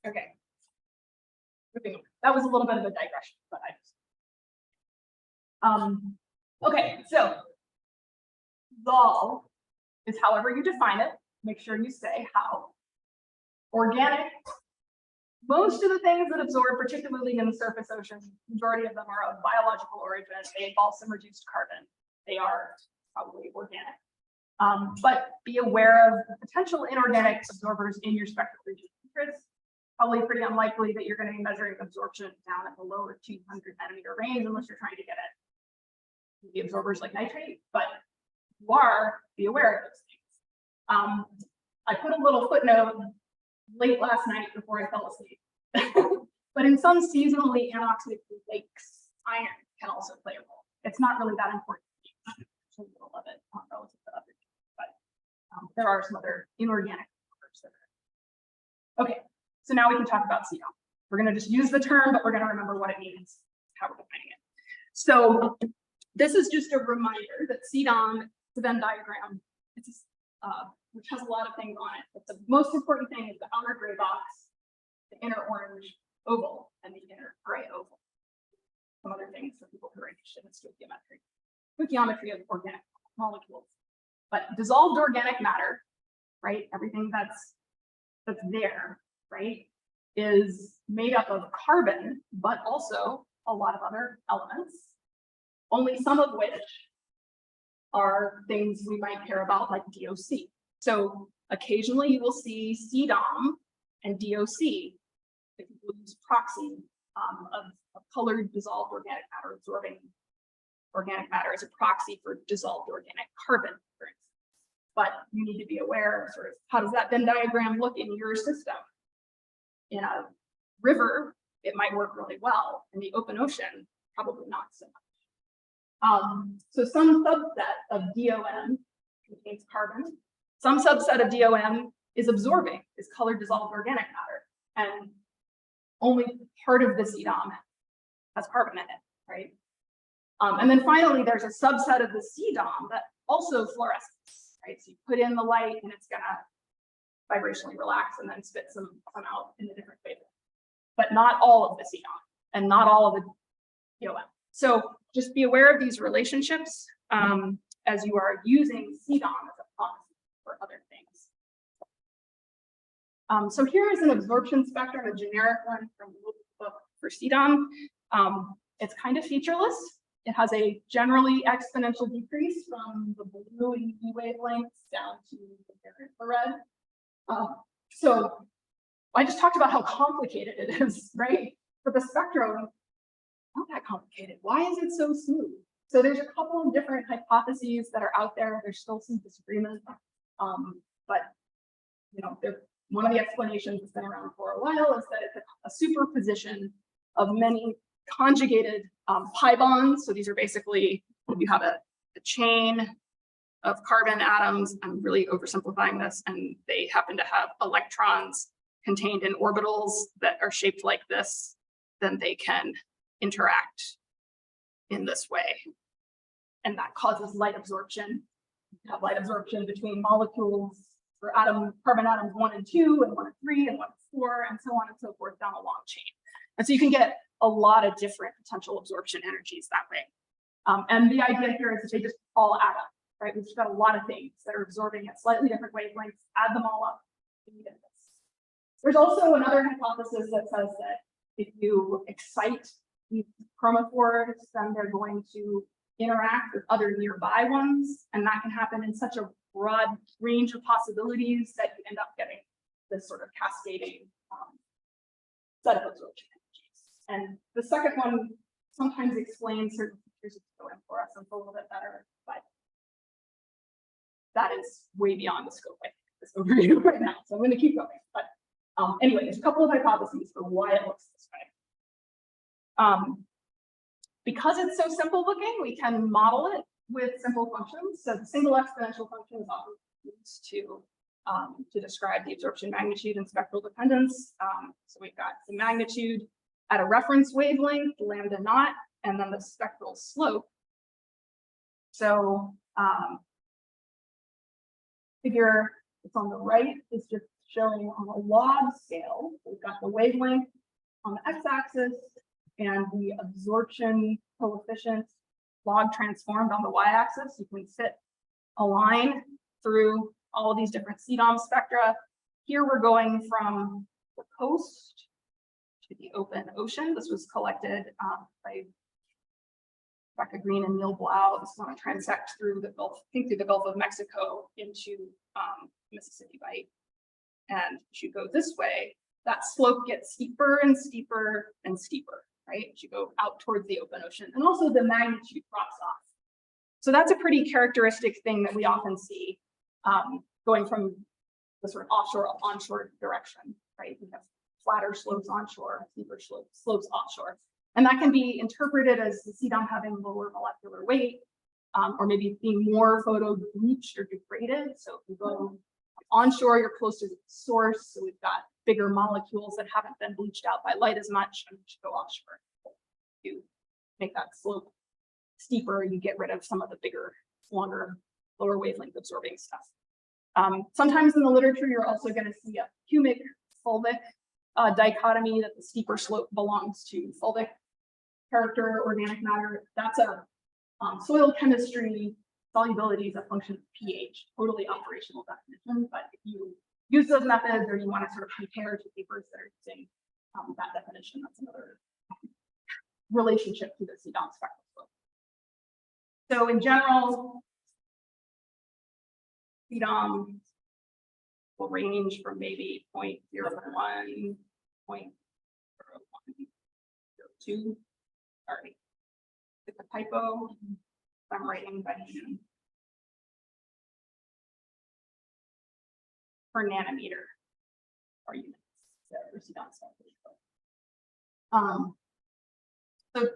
Okay. Moving on. That was a little bit of a digression, but I just. Okay, so vol is however you define it. Make sure you say how. Organic. Most of the things that absorb, particularly in the surface ocean, majority of them are of biological origin. They involve some reduced carbon. They are probably organic. But be aware of the potential inorganic absorbers in your spectral region. It's probably pretty unlikely that you're going to be measuring absorption down at the lower 200 nanometer range unless you're trying to get it. The absorbers like nitrate, but you are, be aware of those things. I put a little footnote late last night before I fell asleep. But in some seasonally anoxic lakes, iron can also play a role. It's not really that important. A little of it relative to other things, but there are some other inorganic absorbers that are. Okay, so now we can talk about CDOM. We're going to just use the term, but we're going to remember what it means, how we're defining it. So this is just a reminder that CDOM is a Venn diagram. It's which has a lot of things on it. But the most important thing is the outer gray box, the inner orange oval, and the inner gray oval. Some other things for people who are interested in stoichiometry of organic molecules. But dissolved organic matter, right? Everything that's there, right, is made up of carbon, but also a lot of other elements, only some of which are things we might care about, like DOC. So occasionally you will see CDOM and DOC if you use proxy of colored dissolved organic matter absorbing organic matter as a proxy for dissolved organic carbon, for instance. But you need to be aware of sort of how does that Venn diagram look in your system? In a river, it might work really well. In the open ocean, probably not so much. So some subset of DOM contains carbon. Some subset of DOM is absorbing, is colored dissolved organic matter. And only part of the CDOM has carbon in it, right? And then finally, there's a subset of the CDOM that also fluoresces, right? So you put in the light and it's gonna vibrationally relax and then spit some out in a different way. but not all of the CDOM and not all of the POM. So just be aware of these relationships as you are using CDOM as a proxy for other things. So here is an absorption spectrum, a generic one from the book for CDOM. It's kind of featureless. It has a generally exponential decrease from the blue and UV wavelengths down to the infrared. So I just talked about how complicated it is, right? But the spectrum, not that complicated. Why is it so smooth? So there's a couple of different hypotheses that are out there. There's still some disagreement, but you know, one of the explanations that's been around for a while is that it's a superposition of many conjugated pi bonds. So these are basically, you have a chain of carbon atoms. I'm really oversimplifying this, and they happen to have electrons contained in orbitals that are shaped like this. Then they can interact in this way, and that causes light absorption. You have light absorption between molecules for carbon atoms 1 and 2, and 1 and 3, and 1 and 4, and so on and so forth down a long chain. And so you can get a lot of different potential absorption energies that way. And the idea here is that they just all add up, right? We've just got a lot of things that are absorbing at slightly different wavelengths, add them all up, and you get this. There's also another hypothesis that says that if you excite these chromophores, then they're going to interact with other nearby ones, and that can happen in such a broad range of possibilities that you end up getting this sort of cascading set of absorption energies. And the second one sometimes explains certain features of fluorescence a little bit better, but that is way beyond the scope of this overview right now. So I'm going to keep going. But anyway, there's a couple of hypotheses for why it looks this way. Because it's so simple looking, we can model it with simple functions. So the single exponential function is often used to describe the absorption magnitude and spectral dependence. So we've got the magnitude at a reference wavelength, lambda naught, and then the spectral slope. So figure that's on the right is just showing on a log scale. We've got the wavelength on the x-axis and the absorption coefficient log transformed on the y-axis. You can fit a line through all of these different CDOM spectra. Here we're going from the coast to the open ocean. This was collected by Rebecca Green and Neil Blau. This is on a transect through the Gulf, I think through the Gulf of Mexico into Mississippi Bight. And as you go this way, that slope gets steeper and steeper and steeper, right? As you go out towards the open ocean, and also the magnitude drops off. So that's a pretty characteristic thing that we often see going from the sort of offshore to onshore direction, right? We have flatter slopes onshore, steeper slopes offshore. And that can be interpreted as the CDOM having lower molecular weight, or maybe being more photo bleached or degraded. So if you go onshore, you're close to the source. So we've got bigger molecules that haven't been bleached out by light as much, and you go offshore. You make that slope steeper, you get rid of some of the bigger, longer, lower wavelength absorbing stuff. Sometimes in the literature, you're also going to see a humic fulvic dichotomy, that the steeper slope belongs to fulvic character organic matter. That's a soil chemistry solubility is a function of pH, totally operational definition. But if you use those methods, or you want to sort of compare to papers that are using that definition, that's another relationship to the CDOM spectral slope. So in general, CDOM will range from maybe 0.01, 0.01, 0.02. Sorry, it's a typo. I'm writing by hand. Per nanometer or units. So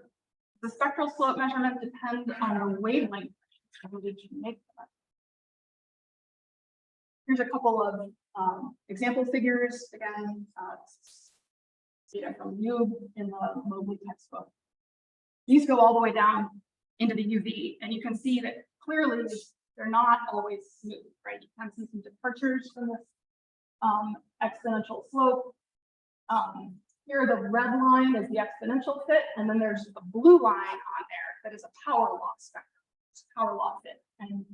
the spectral slope measurement depends on the wavelength. How did you make that? Here's a couple of example figures. Again, data from Newb in the Mobley textbook. These go all the way down into the UV, and you can see that clearly they're not always smooth, right? You can see some departures from this exponential slope. Here, the red line is the exponential fit, and then there's a blue line on there that is a power law spectrum, it's power law fit. And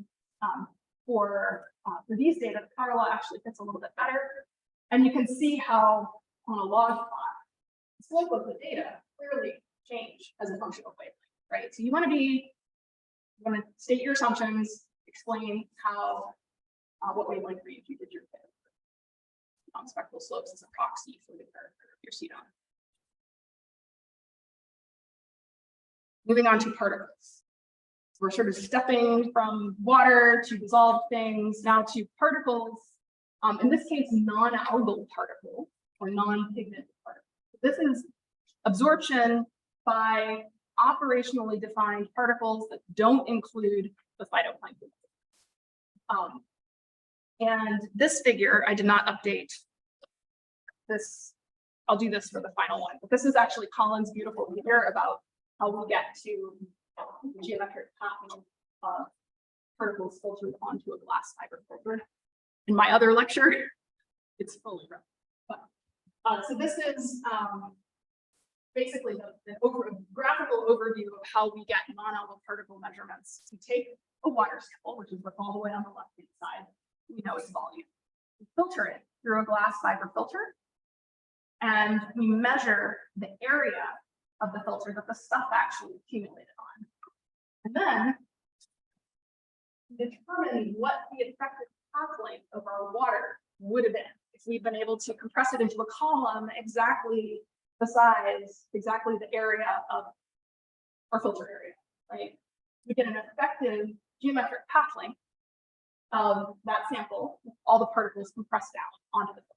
for these data, the power law actually fits a little bit better. And you can see how on a log plot, the slope of the data clearly change as a function of wavelength, right? So you want to state your assumptions, explain how what wavelength range you did your fit. Non-spectral slopes as a proxy for the character of your CDON. Moving on to particles. We're sort of stepping from water to dissolved things now to particles. In this case, non-algal particles or non-pigmented particles. This is absorption by operationally defined particles that don't include the phytoplankton. And this figure, I did not update this. I'll do this for the final one, but this is actually Colin's beautiful figure about how we get to geometric pattern of particles filtered onto a glass fiber filter. In my other lecture, it's fully written. But so this is basically the graphical overview of how we get non-algal particle measurements. We take a water sample, which is what's all the way on the left-hand side. We know its volume. We filter it through a glass fiber filter, and we measure the area of the filter that the stuff actually accumulated on. And then determine what the effective path length of our water would have been if we'd been able to compress it into a column exactly the size, exactly the area of our filter area, right? We get an effective geometric path length of that sample, with all the particles compressed down onto the filter.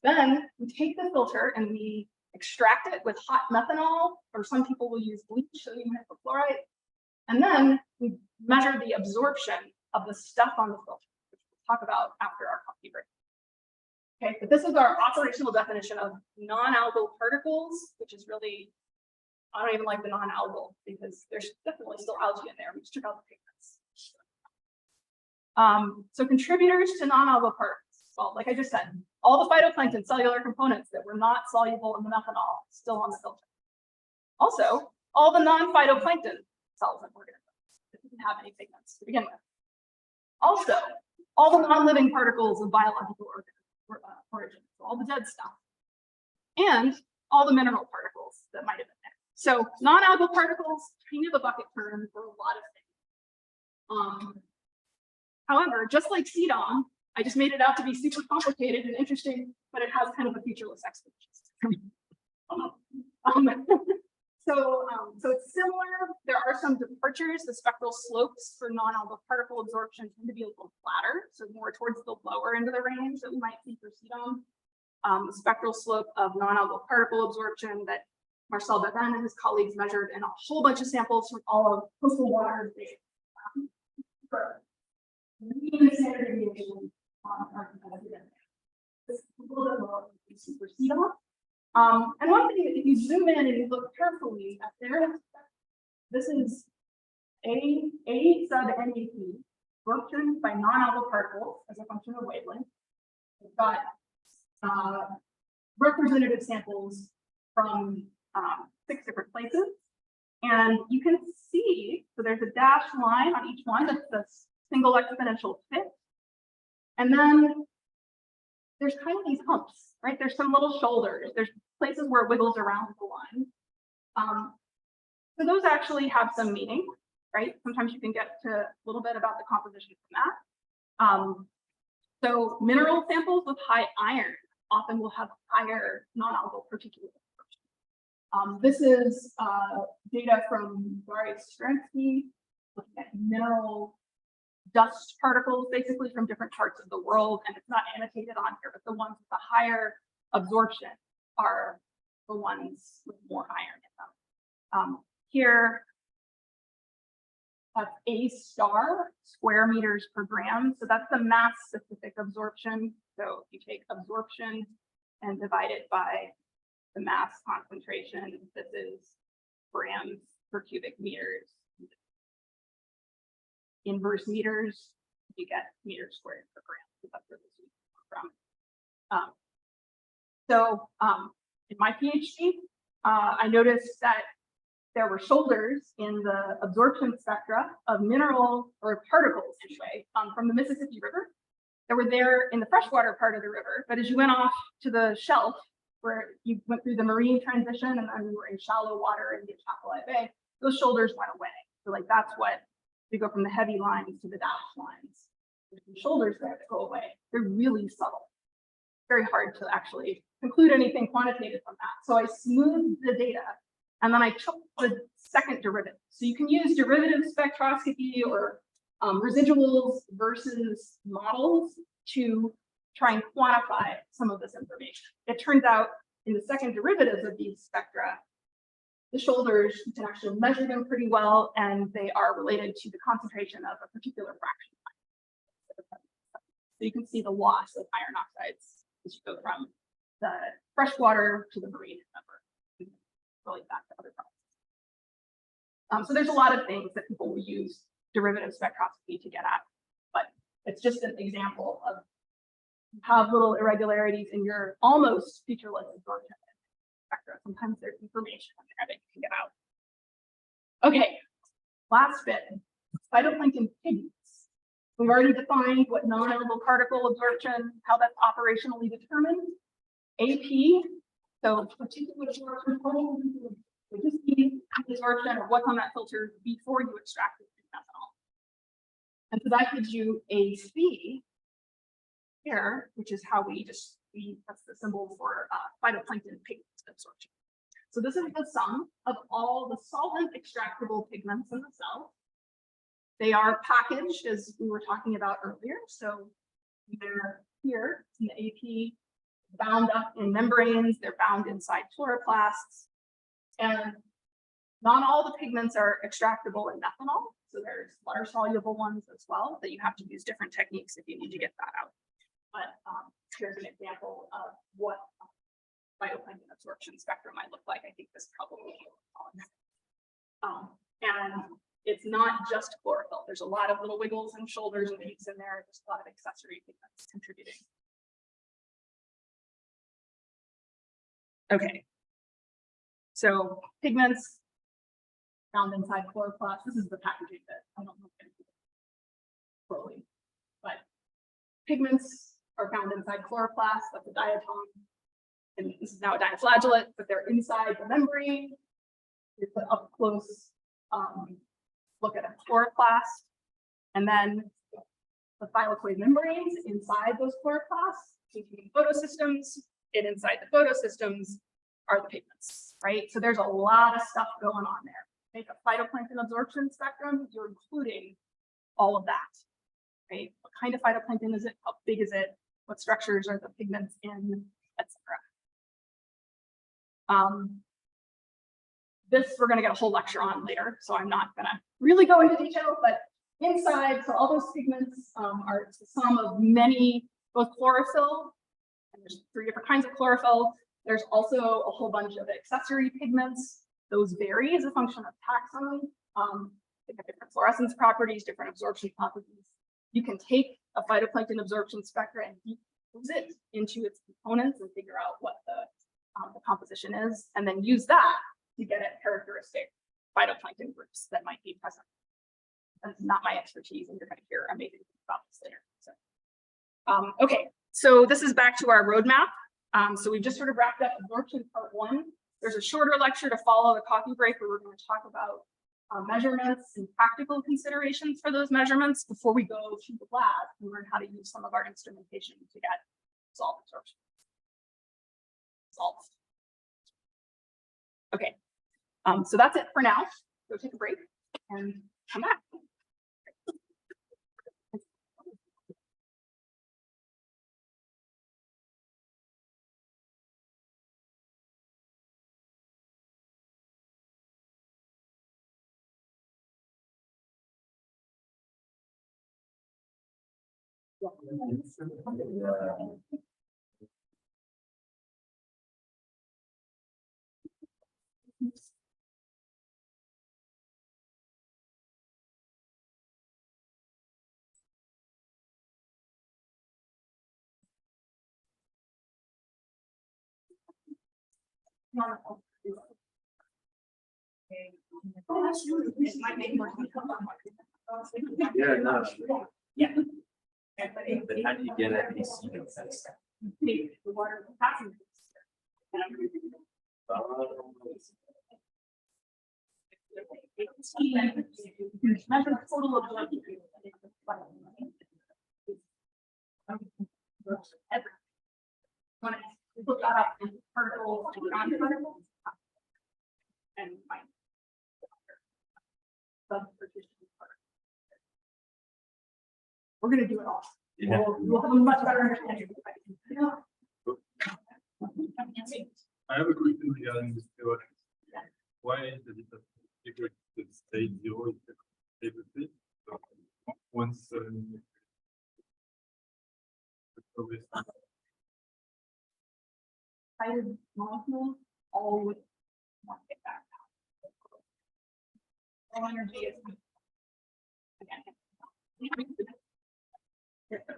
Then we take the filter and we extract it with hot methanol, or some people will use bleach, sodium hypochlorite. And then we measure the absorption of the stuff on the filter, which we'll talk about after our coffee break. Okay, but this is our operational definition of non-algal particles, which is really, I don't even like the non-algal because there's definitely still algae in there. We just took out the pigments. So contributors to non-algal particles. Well, like I just said, all the phytoplankton cellular components that were not soluble in the methanol still on the filter. Also, all the non-phytoplankton cells and organisms that didn't have any pigments to begin with. Also, all the non-living particles of biological origin, so all the dead stuff, and all the mineral particles that might have been there. So non-algal particles, kind of a bucket term for a lot of things. However, just like CDOM, I just made it out to be super complicated and interesting, but it has kind of a featureless explanation. So it's similar. There are some departures. The spectral slopes for non-algal particle absorption tend to be a little flatter, so more towards the lower end of the range that we might see for CDOM. The spectral slope of non-algal particle absorption that Marcel Bevin and his colleagues measured in a whole bunch of samples from all of coastal waters. For mean standard deviation this is a little bit lower for CDOM. And one thing, if you zoom in and you look carefully at their, this is A sub NAP, absorption by non-algal particles as a function of wavelength. We've got representative samples from 6 different places. And you can see, so there's a dashed line on each one that's the single exponential fit. And then there's kind of these humps, right? There's some little shoulders. There's places where it wiggles around the line. So those actually have some meaning, right? Sometimes you can get to a little bit about the composition from that. So mineral samples with high iron often will have higher non-algal particulate absorption. This is data from Darius Stransky, looking at mineral dust particles, basically from different parts of the world, and it's not annotated on here, but the ones with the higher absorption are the ones with more iron in them. Here, that's A star square meters per gram, so that's the mass specific absorption. So if you take absorption and divide it by the mass concentration, this is grams per cubic meters. Inverse meters, you get meters squared per gram. So that's where this is from. in my PhD, I noticed that there were shoulders in the absorption spectra of mineral or particles anyway, from the Mississippi River that were there in the freshwater part of the river. But as you went off to the shelf, where you went through the marine transition and then you were in shallow water in the Atchafalaya Bay, those shoulders went away. So like that's what we go from the heavy lines to the dashed lines. There's some shoulders there that go away. They're really subtle. Very hard to actually conclude anything quantitative from that. So I smoothed the data and then I took the second derivative. So you can use derivative spectroscopy or residuals versus models to try and quantify some of this information. It turns out in the second derivatives of these spectra, the shoulders, you can actually measure them pretty well, and they are related to the concentration of a particular fraction. So you can see the loss of iron oxides as you go from the freshwater to the marine, remember, relate back to other products. So there's a lot of things that people will use derivative spectroscopy to get at, but it's just an example of have little irregularities in your almost featureless absorption spectra. Sometimes there's information in there that you can get out. Okay, last bit, phytoplankton pigments. We've already defined what non-edible particle absorption, how that's operationally determined. AP, so particular absorption, would just be absorption of what's on that filter before you extract it from methanol. And so that gives you AC here, which is how that's the symbol for phytoplankton pigment absorption. So this is the sum of all the solvent extractable pigments in the cell. They are packaged, as we were talking about earlier. So they're here in the AP, bound up in membranes. They're bound inside chloroplasts. And not all the pigments are extractable in methanol. So there's water-soluble ones as well that you have to use different techniques if you need to get that out. But here's an example of what phytoplankton absorption spectrum might look like. I think this probably and it's not just chlorophyll. There's a lot of little wiggles and shoulders and peaks in there. There's a lot of accessory pigments contributing. Okay. So pigments found inside chloroplasts. This is the packaging bit. I don't know if it's slowly, but pigments are found inside chloroplasts. That's a diatom. And this is now a dinoflagellate, but they're inside the membrane. Here's an up close look at a chloroplast. And then the thylakoid membranes inside those chloroplasts, containing photosystems, and inside the photosystems are the pigments, right? So there's a lot of stuff going on there. Make a phytoplankton absorption spectrum, you're including all of that, right? What kind of phytoplankton is it? How big is it? What structures are the pigments in, etc. This we're going to get a whole lecture on later, so I'm not going to really go into detail, but inside, so all those pigments are the sum of many, both chlorophyll, and there's 3 different kinds of chlorophyll. There's also a whole bunch of accessory pigments. Those vary as a function of taxonomy. They have different fluorescence properties, different absorption properties. You can take a phytoplankton absorption spectra and decompose it into its components and figure out what the composition is, and then use that to get at characteristic phytoplankton groups that might be present. That's not my expertise, and you're going to hear amazing things about this later. So, okay, so this is back to our roadmap. So we've just sort of wrapped up absorption part 1. There's a shorter lecture to follow the coffee break where we're going to talk about measurements and practical considerations for those measurements before we go to the lab and learn how to use some of our instrumentation to get salt absorption. Salt. Okay, so that's it for now. Go take a break and come back. It might make more sense. Yeah, no. Yeah. But how do you get at these? The water passing. Measure the total of. Every. When I look that up in particles and non-particles. And find. We're gonna do it all. Yeah. We'll have a much better understanding. I have a question regarding this theory. Why does it figure the state zero is everything? So once the progress. Excited molecules always want to get back down. All energy is.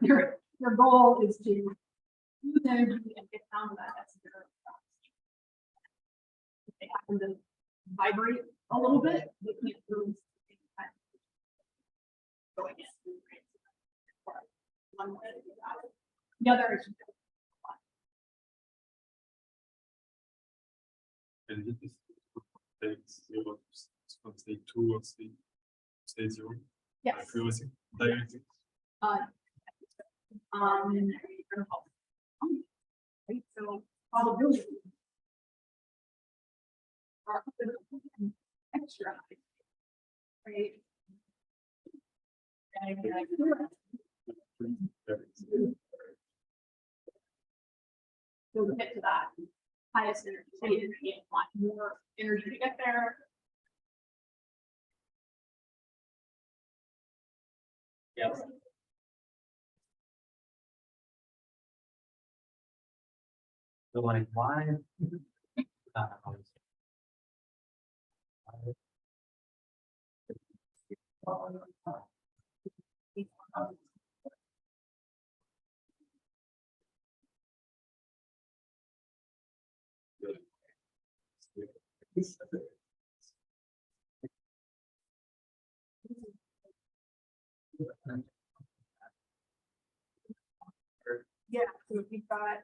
Their goal is to use energy and get down to that zero. If they happen to vibrate a little bit, they can't really. Going in. One way to do that. The other is. And it is state zero, from state 2 or state 0. Yes. Fluorescence, directing. Right, so probability. Are extra. Right. So to get to that highest energy state, you want more energy to get there. Yeah. So like why? Yeah, so we've got.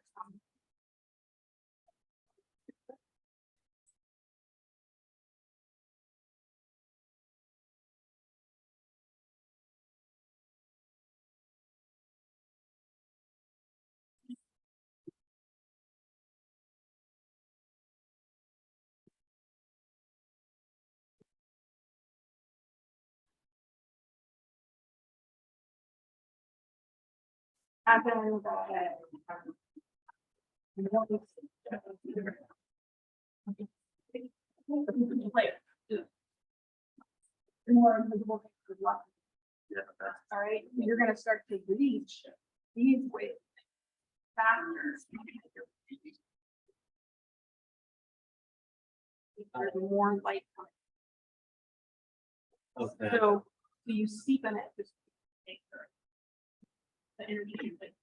Happened like more invisible things. Yeah. All right, you're gonna start to reach these waves faster. There's more light coming. Okay. So you steepen it just to make sure the energy, like